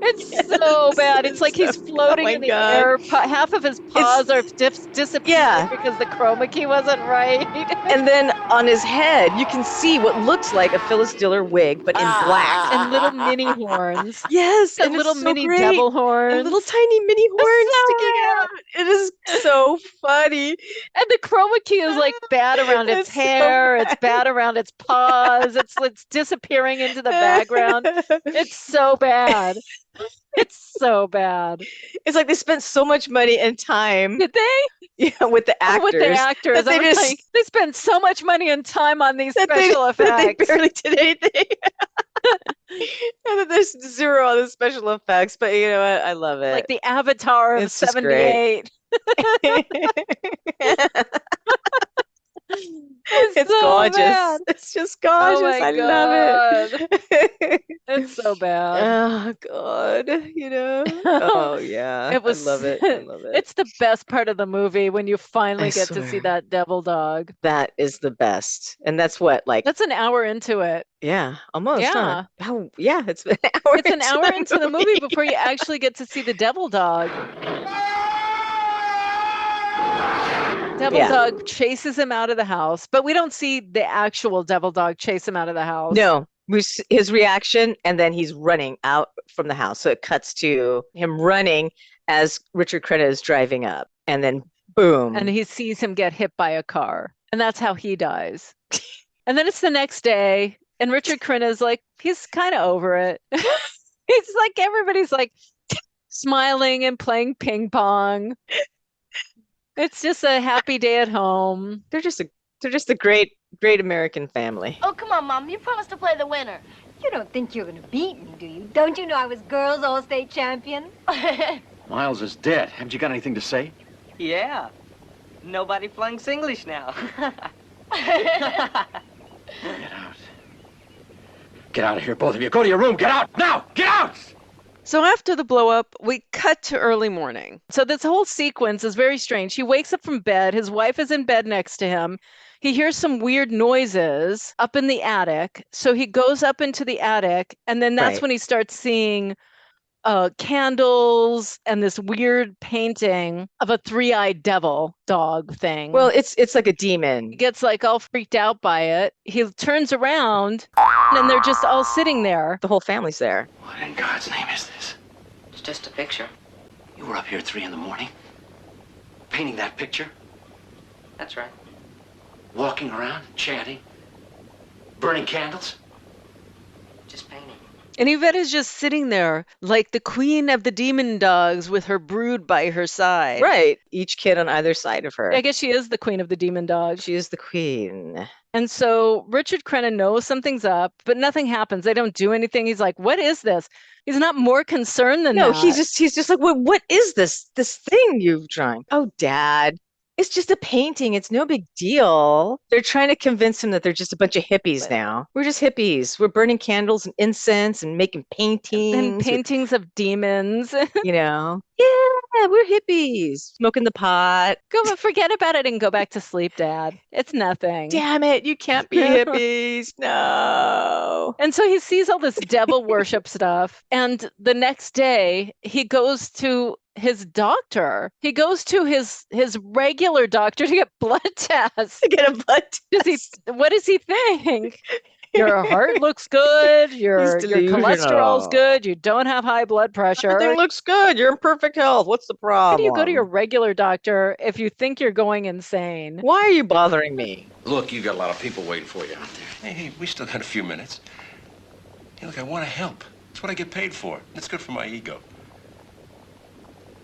It's so bad. It's like he's floating in the air. Half of his paws are disappearing because the chroma key wasn't right. And then on his head, you can see what looks like a Phyllis Diller wig, but in black. And little mini horns. Yes. And little mini devil horns. And little tiny mini horns sticking out. It is so funny. And the chroma key is like bad around its hair. It's bad around its paws. It's disappearing into the background. It's so bad. It's so bad. It's like they spent so much money and time. Did they? Yeah, with the actors. With the actors. They spent so much money and time on these special effects. They barely did anything. And then there's zero on the special effects, but you know what? I love it. Like the Avatar of 78. It's so gorgeous. Bad. It's just gorgeous. I love it. It's so bad. Oh God, you know. Oh yeah. It was. I love it. I love it. It's the best part of the movie when you finally get to see that devil dog. That is the best, and that's what that's an hour into it. Yeah, almost. Yeah. Huh? Yeah, it's an hour. It's an hour into the movie before you actually get to see the devil dog. Devil dog chases him out of the house, but we don't see the actual devil dog chase him out of the house. No, his reaction, and then he's running out from the house. So it cuts to him running as Richard Crenna is driving up, and then boom. And he sees him get hit by a car, and that's how he dies. And then it's the next day, and Richard Crenna is like, he's kind of over it. He's like, everybody's like smiling and playing ping pong. It's just a happy day at home. They're just a great American family. Oh, come on, Mom. You promised to play the winner. You don't think you're going to beat me, do you? Don't you know I was girls' all-state champion? Miles is dead. Haven't you got anything to say? Yeah. Nobody flunks English now. Get out. Get out of here, both of you. Go to your room. Get out now. Get out! So after the blow up, we cut to early morning. So this whole sequence is very strange. He wakes up from bed. His wife is in bed next to him. He hears some weird noises up in the attic. So he goes up into the attic, and then that's when he starts seeing candles and this weird painting of a three-eyed devil dog thing. Well, it's like a demon. He gets like all freaked out by it. He turns around and they're just all sitting there. The whole family's there. What in God's name is this? It's just a picture. You were up here at 3 in the morning? Painting that picture? That's right. Walking around, chanting? Burning candles? Just painting. And Yvette is just sitting there like the queen of the demon dogs with her brood by her side. Right. Each kid on either side of her. I guess she is the queen of the demon dogs. She is the queen. And so Richard Crenna knows something's up, but nothing happens. They don't do anything. He's like, what is this? He's not more concerned than that. No, he's just like, what is this thing you've drawn? Oh, Dad. It's just a painting. It's no big deal. They're trying to convince him that they're just a bunch of hippies now. We're just hippies. We're burning candles and incense and making paintings. And paintings of demons. You know? Yeah, we're hippies. Smoking the pot. Forget about it and go back to sleep, Dad. It's nothing. Damn it. You can't be hippies. No. And so he sees all this devil worship stuff. And the next day, he goes to his doctor. He goes to his regular doctor to get blood tests. To get a blood test. What does he think? Your heart looks good. Your cholesterol's good. You don't have high blood pressure. Everything looks good. You're in perfect health. What's the problem? How do you go to your regular doctor if you think you're going insane? Why are you bothering me? Look, you got a lot of people waiting for you out there. Hey, we still got a few minutes. Hey, look, I want to help. That's what I get paid for. It's good for my ego.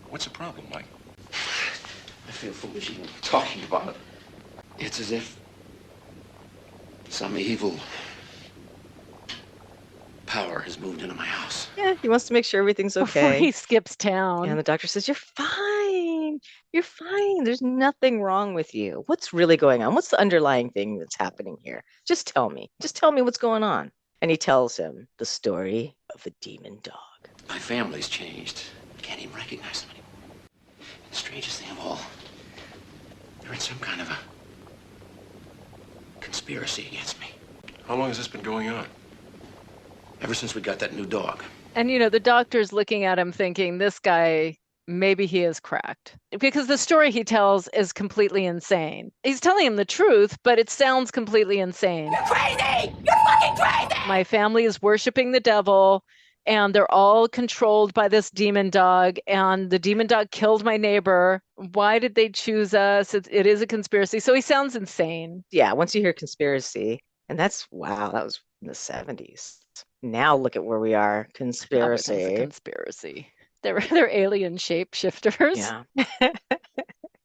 What's the problem, Mike? I feel foolish even talking about it. It's as if some evil power has moved into my house. Yeah, he wants to make sure everything's okay. Before he skips town. And the doctor says, you're fine. You're fine. There's nothing wrong with you. What's really going on? What's the underlying thing that's happening here? Just tell me. Just tell me what's going on. And he tells him the story of a demon dog. My family's changed. I can't even recognize them anymore. The strangest thing of all, they're in some kind of a conspiracy against me. How long has this been going on? Ever since we got that new dog. And, the doctor's looking at him thinking, this guy, maybe he is cracked. Because the story he tells is completely insane. He's telling him the truth, but it sounds completely insane. You're crazy! You're fucking crazy! My family is worshiping the devil, and they're all controlled by this demon dog, and the demon dog killed my neighbor. Why did they choose us? It is a conspiracy. So he sounds insane. Yeah, once you hear conspiracy, and that was in the 70s. Now look at where we are. Conspiracy. It's a conspiracy. They're alien shapeshifters. Yeah.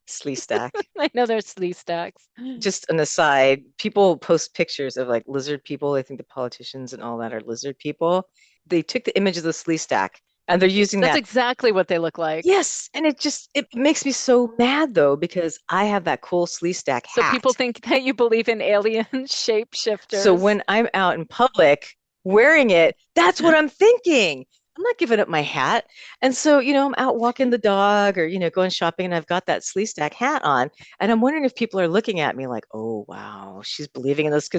Slee stack. I know they're slee stacks. Just an aside, people post pictures of like lizard people. I think the politicians and all that are lizard people. They took the image of the slee stack and they're using that. That's exactly what they look like. Yes. And it makes me so mad though, because I have that cool slee stack hat. So people think that you believe in alien shapeshifters. So when I'm out in public wearing it, that's what I'm thinking. I'm not giving up my hat. And so, I'm out walking the dog or, going shopping and I've got that slee stack hat on. And I'm wondering if people are looking at me like, oh, wow, she's believing in this.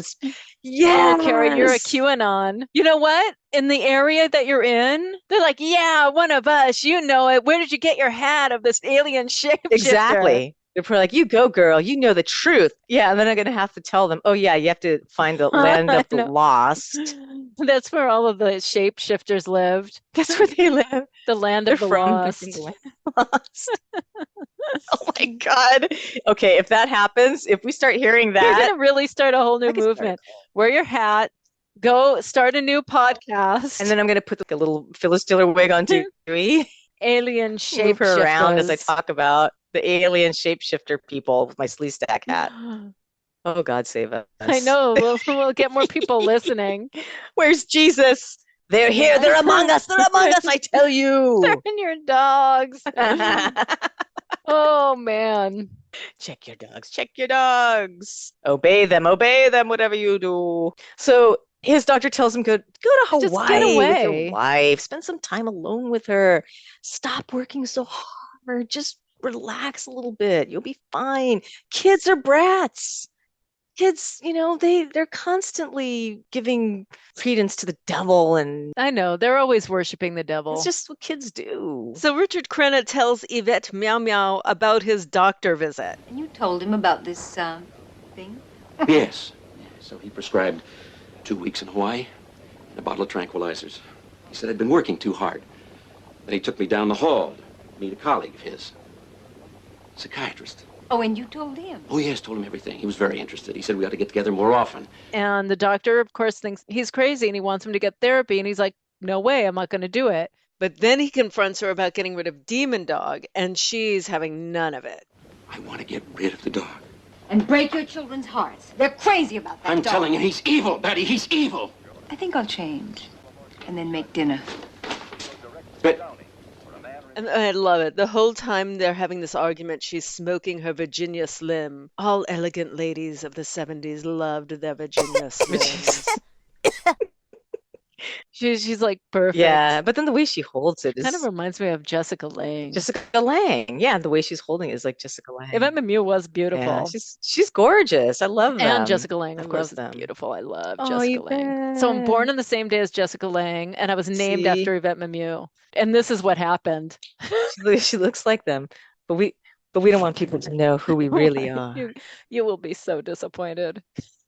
Yeah, Keri, you're a QAnon. You know what? In the area that you're in, they're like, yeah, one of us, you know it. Where did you get your hat of this alien shapeshifter? Exactly. They're probably like, you go, girl. You know the truth. Yeah, and then I'm going to have to tell them, oh, yeah, you have to find the land of the lost. That's where all of the shapeshifters lived. That's where they live. The land of the lost. Lost. Oh, my God. Okay, if that happens, if we start hearing that. You're going to really start a whole new movement. Wear your hat. Go start a new podcast. And then I'm going to put like a little Phyllis Diller wig on TV. Alien shapeshifters. Move her around as I talk about the alien shapeshifter people with my slee stack hat. Oh, God save us. I know. We'll get more people listening. Where's Jesus? They're here. They're among us. They're among us, I tell you. They're in your dogs. Oh, man. Check your dogs. Check your dogs. Obey them, whatever you do. So his doctor tells him, go to Hawaii Just get away. with your wife. Spend some time alone with her. Stop working so hard. Just relax a little bit. You'll be fine. Kids are brats. Kids, they're constantly giving credence to the devil. And I know, they're always worshiping the devil. It's just what kids do. So Richard Crenna tells Yvette Mimieux about his doctor visit. And you told him about this thing? Yes. So he prescribed 2 weeks in Hawaii and a bottle of tranquilizers. He said I'd been working too hard. Then he took me down the hall to meet a colleague of his, a psychiatrist. Oh, and you told him? Oh, yes, told him everything. He was very interested. He said we ought to get together more often. And the doctor, of course, thinks he's crazy and he wants him to get therapy. And he's like, no way, I'm not going to do it. But then he confronts her about getting rid of Demon Dog, and she's having none of it. I want to get rid of the dog. And break your children's hearts. They're crazy about that I'm dog. telling you, he's evil, Betty. He's evil. I think I'll change. And then make dinner. But And I love it. The whole time they're having this argument, she's smoking her Virginia Slim. All elegant ladies of the 70s loved their Virginia Slims. She's like perfect. Yeah, but then the way she holds it is Kind of reminds me of Jessica Lange. Jessica Lange. Yeah, the way she's holding it is like Jessica Lange. Yvette Mimieux was beautiful. Yeah, she's gorgeous. I love them. And Jessica Lange, I of course, love them. is beautiful. I love Oh, Jessica Lange. So I'm born on the same day as Jessica Lange, and I was named See? after Yvette Mimieux. And this is what happened. She looks like them, but we don't want people to know who we really are. You will be so disappointed.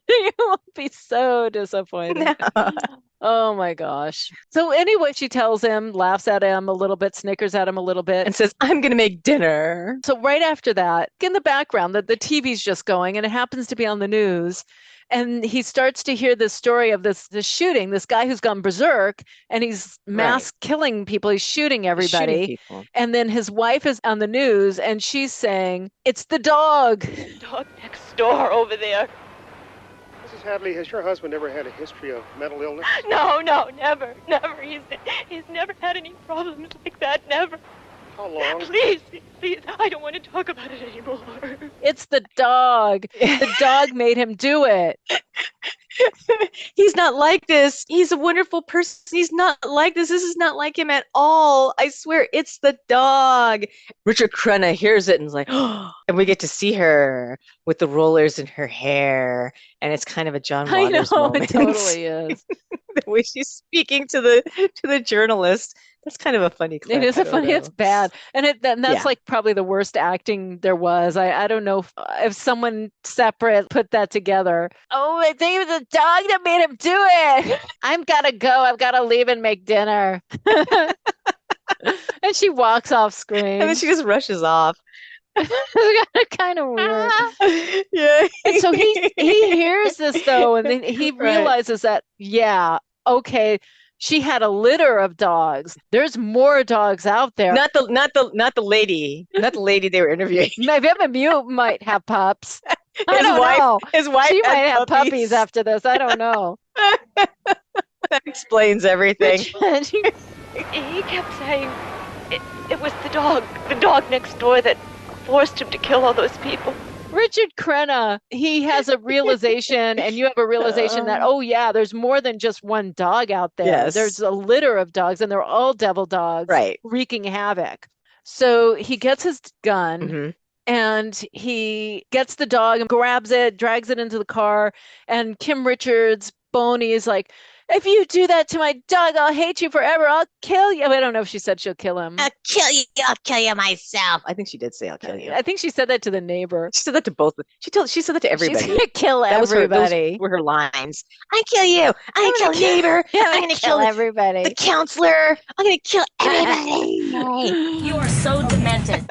You will be so disappointed. No. Oh my gosh. So anyway, she tells him, laughs at him a little bit, snickers at him a little bit. And says, I'm going to make dinner. So right after that, in the background, the TV's just going, and it happens to be on the news. And he starts to hear this story of this shooting, this guy who's gone berserk, and he's mass killing people. He's shooting everybody. Shooting people. And then his wife is on the news, and she's saying, it's the dog. Dog next door over there. Mrs. Hadley, has your husband ever had a history of mental illness? No, never. He's never had any problems like that, never. How long? Please, I don't want to talk about it anymore. It's the dog. The dog made him do it. He's not like this. He's a wonderful person. He's not like this. This is not like him at all. I swear, it's the dog. Richard Crenna hears it and is like, oh, and we get to see her with the rollers in her hair. And it's kind of a John Waters moment. It totally is. The way she's speaking to the journalist. That's kind of a funny clip. It is a funny, it's bad. And that's Yeah. like probably the worst acting there was. I don't know if someone separate put that together. Oh, I think it was the dog that made him do it. I've got to go. I've got to leave and make dinner. And she walks off screen. And then she just rushes off. Kind of weird. Yeah. And so he hears this though, and then he realizes that, yeah, okay, she had a litter of dogs. There's more dogs out there. Not the lady they were interviewing. Yvette Mimieux might have pups. I don't know. His wife She had might have puppies. puppies after this. I don't know. That explains everything. He kept saying it was the dog next door that forced him to kill all those people. Richard Crenna, he has a realization, and you have a realization that, oh yeah, there's more than just one dog out there. Yes. There's a litter of dogs, and they're all devil dogs, wreaking havoc. So he gets his gun, and he gets the dog and grabs it, drags it into the car, and Kim Richards, Boney, is like, if you do that to my dog, I'll hate you forever. I'll kill you. I don't know if she said she'll kill him. I'll kill you. I'll kill you myself. I think she did say I'll kill you. I think she said that to the neighbor. She said that to both. She said that to everybody. She's gonna kill everybody. Those were her lines. I kill you. I'm gonna kill neighbor. I'm gonna kill everybody. The counselor. I'm gonna kill everybody. You are so demented.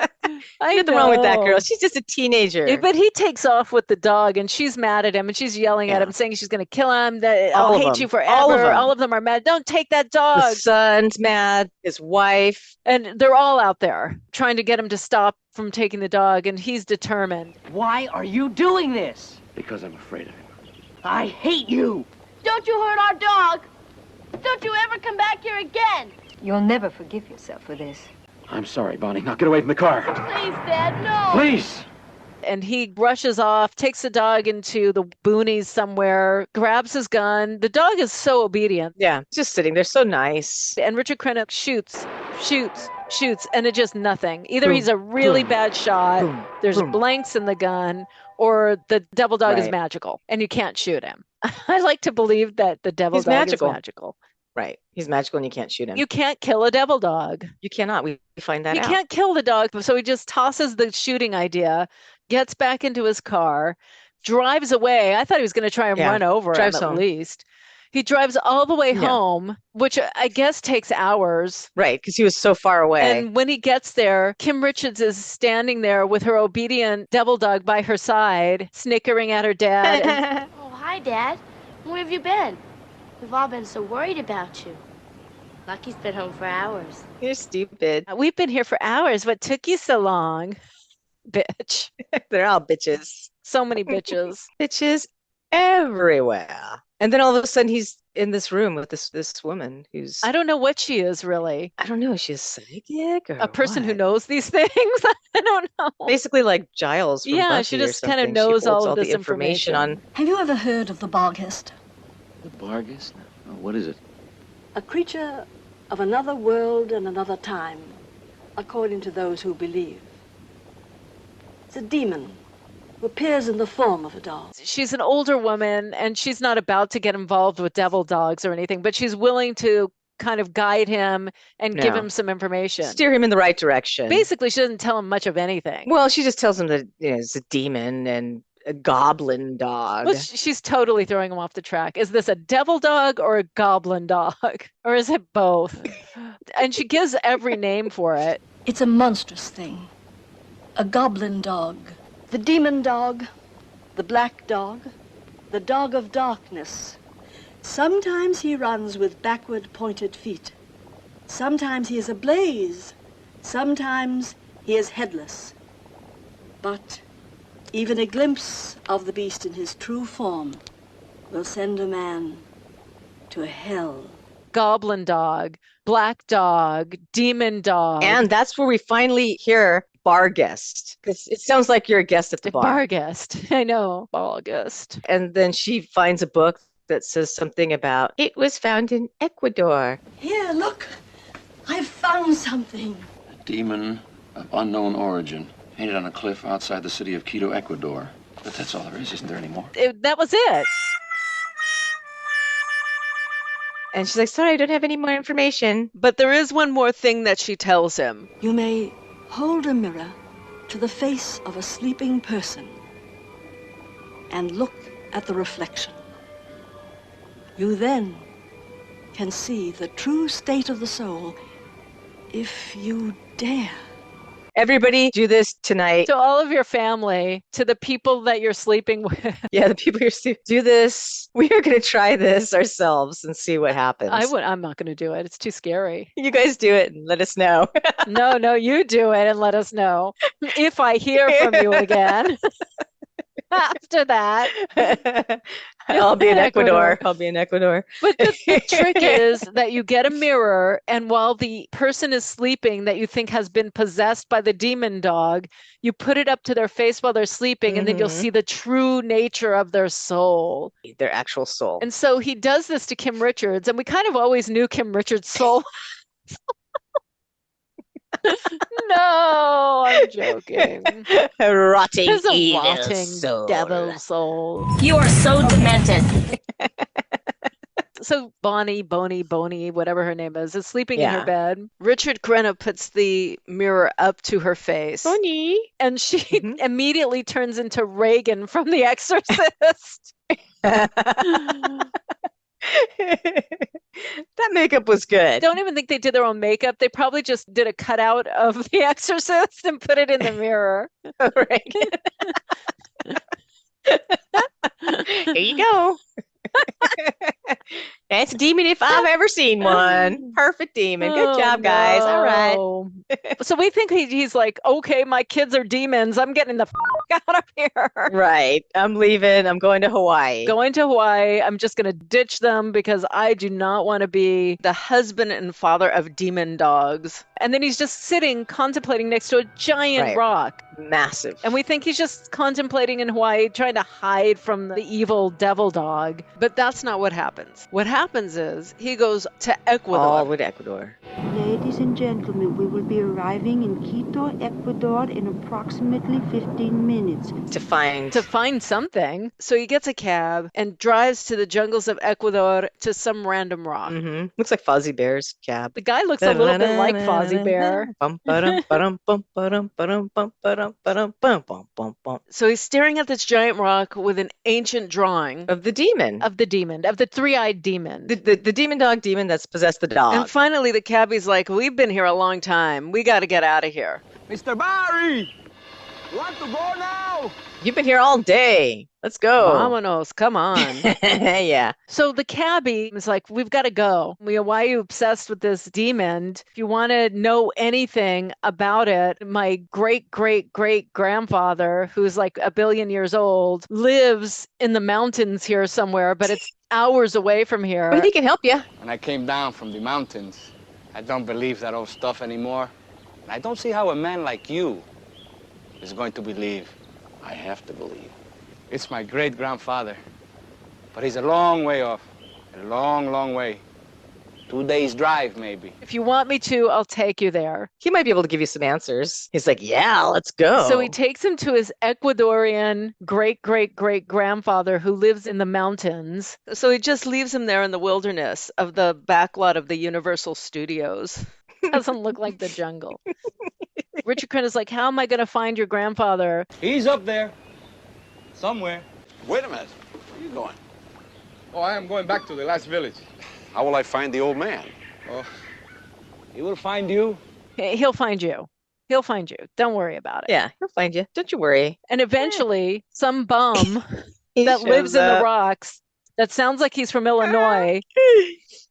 Nothing wrong with that girl. She's just a teenager. Yeah, but he takes off with the dog, and she's mad at him, and she's yelling at him, saying she's going to kill him. That I'll hate you forever. All of them are mad. Don't take that dog. The son's mad. His wife. And they're all out there trying to get him to stop from taking the dog, and he's determined. Why are you doing this? Because I'm afraid of him. I hate you. Don't you hurt our dog. Don't you ever come back here again. You'll never forgive yourself for this. I'm sorry, Bonnie. Now get away from the car. Please, Dad, no. Please. And he rushes off, takes the dog into the boonies somewhere, grabs his gun. The dog is so obedient. Yeah, just sitting there, so nice. And Richard Crenna shoots, and it just nothing. Either he's a really bad shot, there's blanks in the gun, or the devil dog is magical, and you can't shoot him. I like to believe that the devil dog is magical. Right. He's magical and you can't shoot him. You can't kill a devil dog. You cannot. We find that out. You can't kill the dog. So he just tosses the shooting idea, gets back into his car, drives away. I thought he was going to try and run over him at least. He drives all the way home, which I guess takes hours. Right, because he was so far away. And when he gets there, Kim Richards is standing there with her obedient devil dog by her side, snickering at her dad. Oh, hi, Dad. Where have you been? We've all been so worried about you. Lucky's been home for hours. You're stupid. We've been here for hours. What took you so long? Bitch. They're all bitches. So many bitches. Bitches everywhere. And then all of a sudden he's in this room with this woman who's... I don't know what she is, really. I don't know. Is she a psychic? Or a person what? who knows these things? I don't know. Basically like Giles from Buffy she just kind of knows all of the this information. on... Have you ever heard of the Barghest? The Barghest? No. What is it? A creature of another world and another time, according to those who believe. It's a demon who appears in the form of a dog. She's an older woman, and she's not about to get involved with devil dogs or anything, but she's willing to kind of guide him and give him some information. Steer him in the right direction. Basically, she doesn't tell him much of anything. Well, she just tells him that it's a demon and a goblin dog. Well, she's totally throwing him off the track. Is this a devil dog or a goblin dog? Or is it both? And she gives every name for it. It's a monstrous thing. A goblin dog. The demon dog. The black dog. The dog of darkness. Sometimes he runs with backward pointed feet. Sometimes he is ablaze. Sometimes he is headless. But even a glimpse of the beast in his true form will send a man to hell. Goblin dog, black dog, demon dog. And that's where we finally hear bar guest. Because it sounds like you're a guest at the bar. Bar guest. I know. Bar guest. And then she finds a book that says something about it was found in Ecuador. Here, look. I've found something. A demon of unknown origin. Painted on a cliff outside the city of Quito, Ecuador. But that's all there is, isn't there anymore? That was it. And she's like, sorry, I don't have any more information. But there is one more thing that she tells him. You may hold a mirror to the face of a sleeping person and look at the reflection. You then can see the true state of the soul if you dare. Everybody do this tonight. To all of your family, to the people that you're sleeping with. Yeah, the people you're sleeping with. Do this. We are going to try this ourselves and see what happens. I'm not going to do it. It's too scary. You guys do it and let us know. No, you do it and let us know. If I hear from you again. After that. I'll be in Ecuador. I'll be in Ecuador. But the trick is that you get a mirror, and while the person is sleeping that you think has been possessed by the demon dog, you put it up to their face while they're sleeping, and then you'll see the true nature of their soul. Their actual soul. And so he does this to Kim Richards, and we kind of always knew Kim Richards' soul. No, I'm joking. Rotting There's a evil rotting soul. devil soul. You are so demented. So Bonnie, whatever her name is sleeping in her Yeah. bed. Richard Crenna puts the mirror up to her face. Bonnie. And she immediately turns into Reagan from The Exorcist. That makeup was good. Don't even think they did their own makeup. They probably just did a cutout of The Exorcist and put it in the mirror. Here you go. That's a demon if I've ever seen one. Perfect demon. Good job, guys. All right. So we think he's like, okay, my kids are demons. I'm getting the out of here. Right. I'm leaving. I'm going to Hawaii. I'm just going to ditch them because I do not want to be the husband and father of demon dogs. And then he's just sitting, contemplating next to a giant rock. Massive. And we think he's just contemplating in Hawaii, trying to hide from the evil devil dog. But that's not what happens. What happens is he goes to Ecuador. All with Ecuador. Ladies and gentlemen, we will be arriving in Quito, Ecuador in approximately 15 minutes. To find something. So he gets a cab and drives to the jungles of Ecuador to some random rock. Mm-hmm. Looks like Fozzie Bear's cab. The guy looks a little bit like Fozzie Bear. So he's staring at this giant rock with an ancient drawing of the demon. Of the three-eyed demon. The demon dog demon that's possessed the dog. And finally the cabbie's like, we've been here a long time. We got to get out of here. Mr. Barry! You want to go now? You've been here all day. Let's go. Vámonos, come on. Yeah. So the cabbie is like, we've got to go. Why are you obsessed with this demon? If you want to know anything about it, my great-great-great-grandfather, who's like 1 billion years old, lives in the mountains here somewhere, but it's hours away from here. But he can help you. When I came down from the mountains, I don't believe that old stuff anymore. And I don't see how a man like you is going to believe. I have to believe. It's my great-grandfather, but he's a long way off, a long, long way. 2 days' drive, maybe. If you want me to, I'll take you there. He might be able to give you some answers. He's like, yeah, let's go. So he takes him to his Ecuadorian great-great-great-grandfather who lives in the mountains. So he just leaves him there in the wilderness of the backlot of the Universal Studios. Doesn't look like the jungle. Richard Crenna's like, how am I going to find your grandfather? He's up there. Somewhere. Wait a minute. Where are you going? Oh, I am going back to the last village. How will I find the old man? Oh, he will find you. He'll find you. He'll find you. Don't worry about it. Yeah, he'll find you. Don't you worry. And eventually, some bum that lives in the rocks, that sounds like he's from Illinois,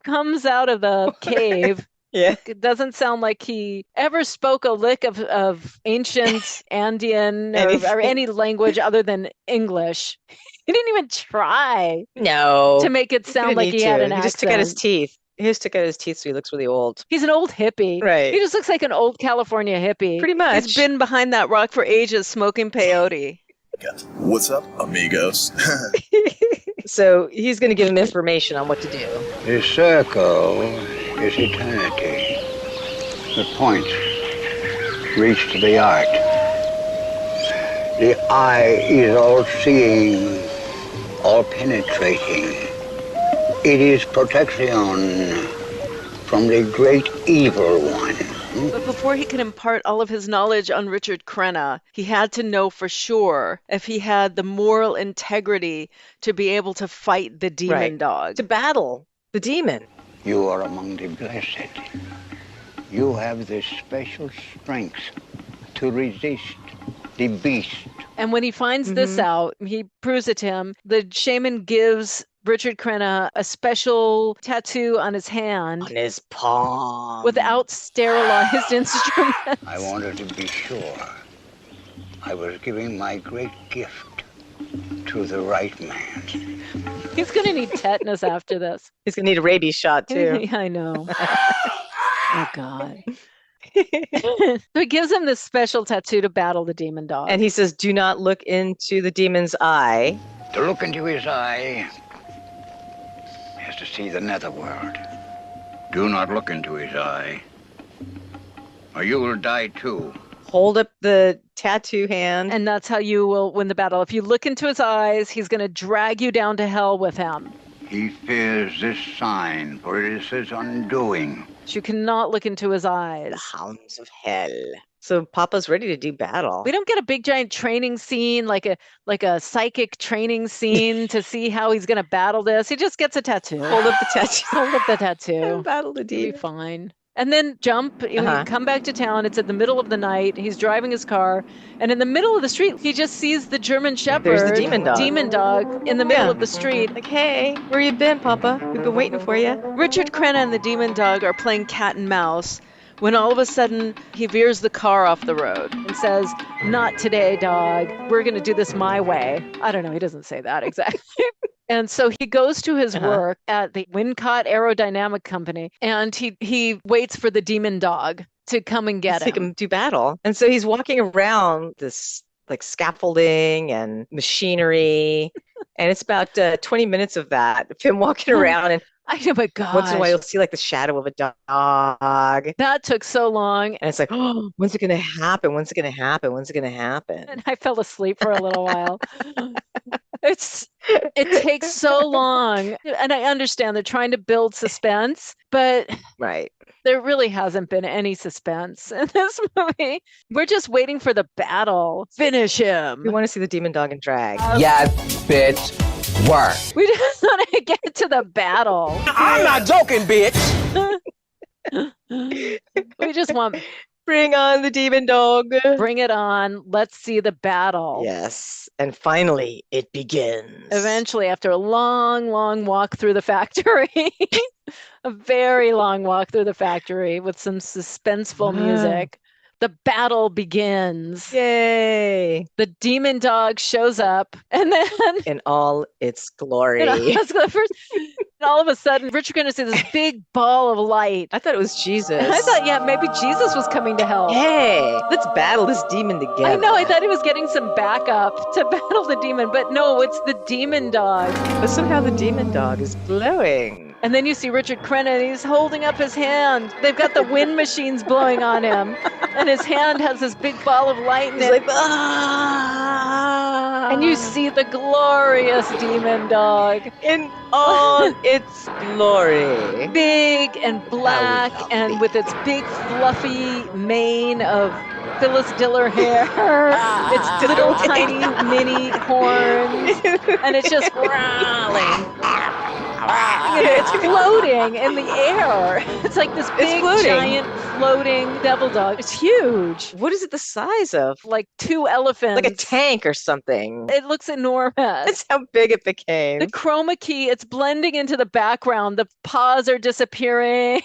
comes out of the cave. Yeah. It doesn't sound like he ever spoke a lick of ancient Andean or any language other than English. He didn't even try. No. To make it sound like he had an accent. He just took out his teeth. He just took out his teeth, so he looks really old. He's an old hippie. Right. He just looks like an old California hippie. Pretty much. He's been behind that rock for ages smoking peyote. What's up, amigos? So he's going to give him information on what to do. The circle is eternity. The point reached the art. The eye is all-seeing, all-penetrating. It is protection from the great evil one. But before he could impart all of his knowledge on Richard Crenna, he had to know for sure if he had the moral integrity to be able to fight the demon dog. To battle the demon. You are among the blessed. You have this special strength to resist the beast. And when he finds this out, he proves it to him. The shaman gives Richard Crenna a special tattoo on his hand. On his palm. Without sterilized instruments. I wanted to be sure I was giving my great gift to the right man. He's going to need tetanus after this. He's going to need a rabies shot, too. Yeah, I know. Oh, God. So he gives him this special tattoo to battle the demon dog. And he says, do not look into the demon's eye. To look into his eye is to see the netherworld. Do not look into his eye, or you will die too. Hold up the tattoo hand. And that's how you will win the battle. If you look into his eyes, he's going to drag you down to hell with him. He fears this sign, for it is his undoing. You cannot look into his eyes. The hounds of hell. So Papa's ready to do battle. We don't get a big giant training scene, like a psychic training scene to see how he's going to battle this. He just gets a tattoo. Hold up the tattoo. Hold up the tattoo. And battle the demon. He'll be fine. And then jump, you come back to town. It's in the middle of the night. He's driving his car. And in the middle of the street, he just sees the German Shepherd. There's the demon dog in the middle of the street. Like, hey, where you been, Papa? We've been waiting for you. Richard Crenna and the demon dog are playing cat and mouse when all of a sudden he veers the car off the road and says, "Not today, dog. We're going to do this my way." I don't know. He doesn't say that exactly. And so he goes to his work at the Wincott Aerodynamic Company, and he waits for the demon dog to come and get him. Take him to battle. And so he's walking around this like scaffolding and machinery, and it's about 20 minutes of that, of him walking around, and oh my God! Once in a while you'll see like the shadow of a dog. That took so long. And it's like, oh, when's it going to happen? When's it going to happen? When's it going to happen? And I fell asleep for a little while. It takes so long. And I understand they're trying to build suspense, but there really hasn't been any suspense in this movie. We're just waiting for the battle. Finish him. We want to see the demon dog in drag. Yes, bitch. Work. We just want to get to the battle. I'm not joking, bitch. We just want... Bring on the demon dog. Bring it on. Let's see the battle. Yes. And finally, it begins. Eventually, after a long, long walk through the factory, a very long walk through the factory with some suspenseful music, the battle begins. Yay! The demon dog shows up, and then in all its glory. And all of a sudden, Richard Crenna sees this big ball of light. I thought it was Jesus. I thought, yeah, maybe Jesus was coming to help. Hey, let's battle this demon together. I know, I thought he was getting some backup to battle the demon, but no, it's the demon dog. But somehow the demon dog is glowing. And then you see Richard Crenna, and he's holding up his hand. They've got the wind machines blowing on him, and his hand has this big ball of light in it. Like, ah! And you see the glorious demon dog in all its glory. Big and black, and with its big fluffy mane of Phyllis Diller hair, its little tiny mini horns, and it's just growling. It's floating in the air. It's like this big, giant, floating devil dog. It's huge. What is it the size of? Like 2 elephants. Like a tank or something. It looks enormous. That's how big it became. The chroma key, it's blending into the background. The paws are disappearing.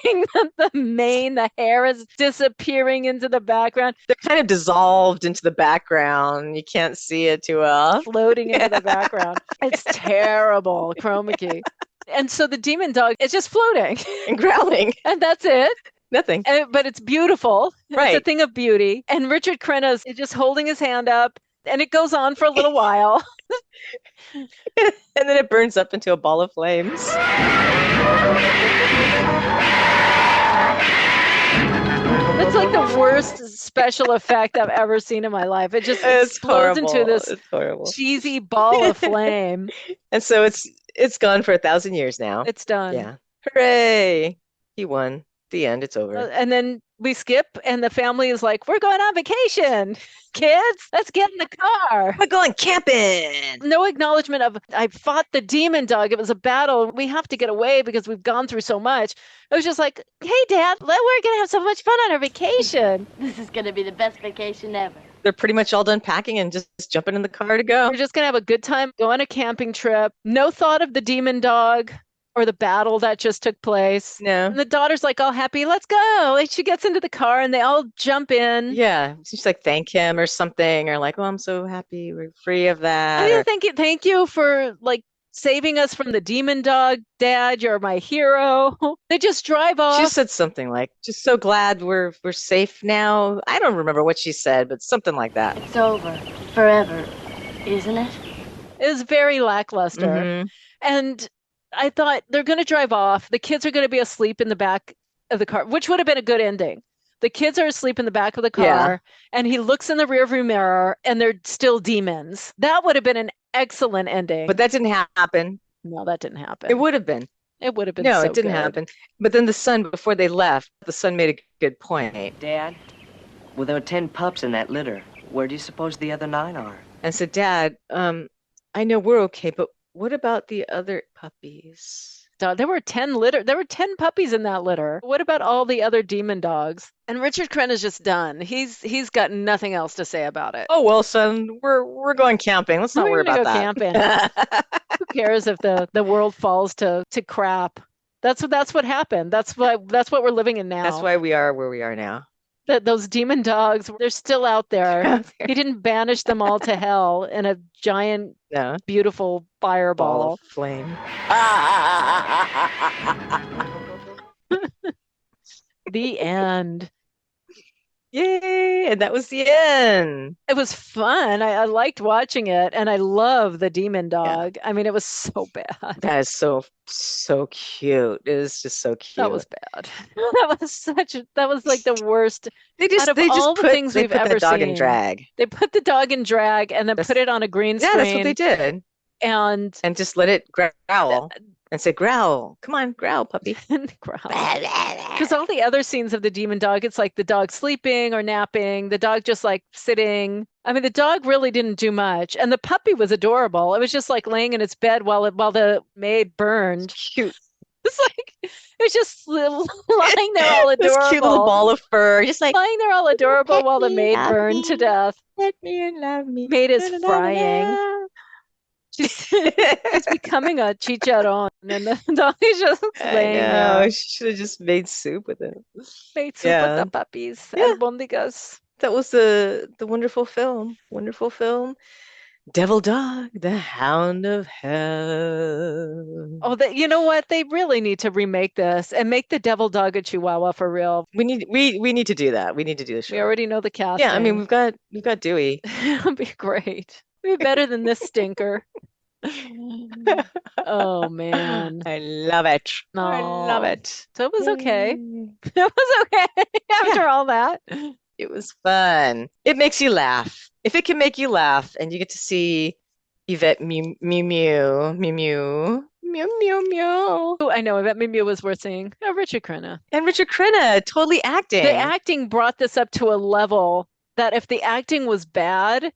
The mane, the hair is disappearing into the background. They're kind of dissolved into the background. You can't see it too well. Floating into the background. It's terrible, chroma key. And so the demon dog is just floating and growling. And that's it. Nothing. But it's beautiful. Right. It's a thing of beauty. And Richard Crenna is just holding his hand up, and it goes on for a little while. And then it burns up into a ball of flames. It's like the worst special effect I've ever seen in my life. It just explodes into this cheesy ball of flame. And so it's gone for 1,000 years now. It's done. Yeah. Hooray. He won. The end. It's over. And then we skip, and the family is like, we're going on vacation. Kids, let's get in the car. We're going camping. No acknowledgement of, I fought the demon dog. It was a battle. We have to get away because we've gone through so much. It was just like, hey, Dad, we're going to have so much fun on our vacation. This is going to be the best vacation ever. They're pretty much all done packing and just jumping in the car to go. We're just going to have a good time, go on a camping trip. No thought of the demon dog or the battle that just took place. No. And the daughter's like all happy, let's go. And she gets into the car and they all jump in. Yeah. She's like, thank him or something, or like, oh, I'm so happy we're free of that. I mean, thank you for like saving us from the demon dog, Dad. You're my hero. They just drive off. She said something like, just so glad we're safe now. I don't remember what she said, but something like that. It's over forever, isn't it? It was very lackluster. Mm-hmm. And I thought they're going to drive off. The kids are going to be asleep in the back of the car, which would have been a good ending. The kids are asleep in the back of the car, and he looks in the rearview mirror, and they're still demons. That would have been an excellent ending. But that didn't happen. No, that didn't happen. It would have been. It would have been. No, so it didn't good. happen. But then the son, before they left, the son made a good point. Dad, well, there were 10 pups in that litter. Where do you suppose the other 9 are? And said, Dad, I know we're okay, but what about the other puppies? There were 10 puppies in that litter. What about all the other demon dogs? And Richard Crenna's just done. He's got nothing else to say about it. Oh well, son, we're going camping. Let's not worry about that. Camping. Who cares if the world falls to crap? That's what happened. That's what we're living in now. That's why we are where we are now. Those demon dogs, they're still out there. He didn't banish them all to hell in a giant, beautiful fireball. Ball of flame. The end. Yay! And that was the end. It was fun. I liked watching it, and I love the demon dog. Yeah. I mean, it was so bad. That is so cute. It was just so cute. That was bad. That was like the worst. They just put the dog in drag. They put the dog in drag and then put it on a green screen. Yeah, that's what they did. And just let it growl. And say, growl. Come on, growl, puppy. Growl. Because all the other scenes of the demon dog, it's like the dog sleeping or napping, the dog just like sitting. I mean, the dog really didn't do much. And the puppy was adorable. It was just like laying in its bed while the maid burned. Cute. It's like it's just lying there all adorable. This cute little ball of fur, just like lying there all adorable while the maid burned to death. Let me and love me. Maid is frying. She's becoming a chicharron, and the dog is just laying there. She should have just made soup with it. Made soup with the puppies. Albondigas. That was the wonderful film. Wonderful film. Devil Dog, the Hound of Hell. Oh, you know what? They really need to remake this and make the Devil Dog a Chihuahua for real. We need to do that. We need to do the show. We already know the casting. Yeah, I mean we've got Dewey. It'll be great. It'll be better than this stinker. Oh man, I love it. No. I love it. So it was okay. It was okay after all that. It was fun. It makes you laugh. If it can make you laugh, and you get to see Yvette Mimieux. Oh, I know. Yvette Mimieux was worth seeing. Oh, Richard Crenna. And Richard Crenna, totally acting. The acting brought this up to a level that if the acting was bad,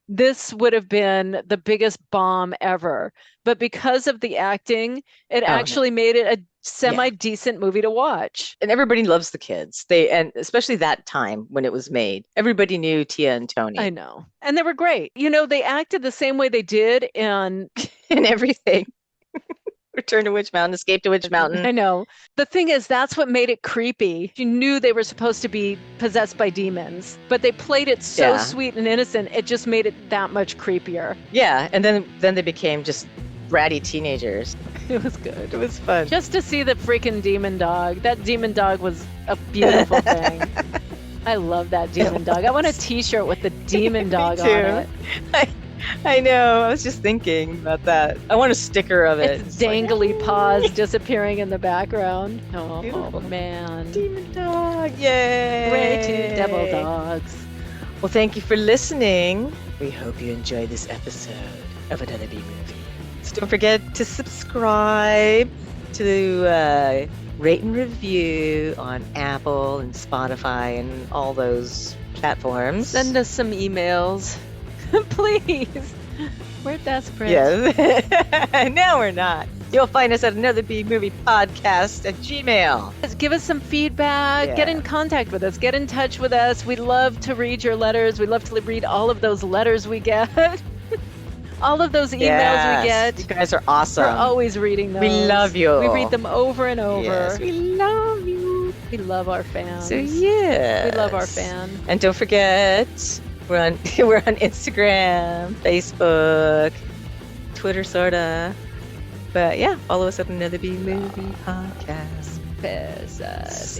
this would have been the biggest bomb ever. But because of the acting, it actually made it a semi-decent movie to watch. And everybody loves the kids. And especially that time when it was made. Everybody knew Tia and Tony. I know. And they were great. You know, they acted the same way they did in everything. Return to Witch Mountain, Escape to Witch Mountain. I know. The thing is, that's what made it creepy. You knew they were supposed to be possessed by demons, but they played it so sweet and innocent, it just made it that much creepier. Yeah, and then they became just bratty teenagers. It was good. It was fun. Just to see the freaking demon dog. That demon dog was a beautiful thing. I love that demon dog. I want a t-shirt with the demon dog on it. I know. I was just thinking about that. I want a sticker of it. It's dangly paws disappearing in the background. Oh, man. Demon dog. Yay. Great two devil dogs. Well, thank you for listening. We hope you enjoyed this episode of Another B Movie. So don't forget to subscribe, to rate and review on Apple and Spotify and all those platforms. Send us some emails. Please. We're desperate. Yes. No, we're not. You'll find us at Another B Movie Podcast at Gmail. Give us some feedback. Yeah. Get in contact with us. Get in touch with us. We'd love to read your letters. We'd love to read all of those letters we get. All of those emails we get. You guys are awesome. We're always reading those. We love you. We read them over and over. Yes, we love you. We love our fans. So yeah. We love our fans. And don't forget, we're on Instagram, Facebook, Twitter, sorta. But yeah, follow us at Another B Movie Podcast. Pesadillas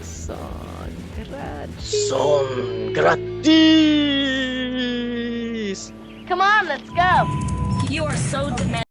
Son Gratis. Son Gratis. Come on, let's go. You are so demanding.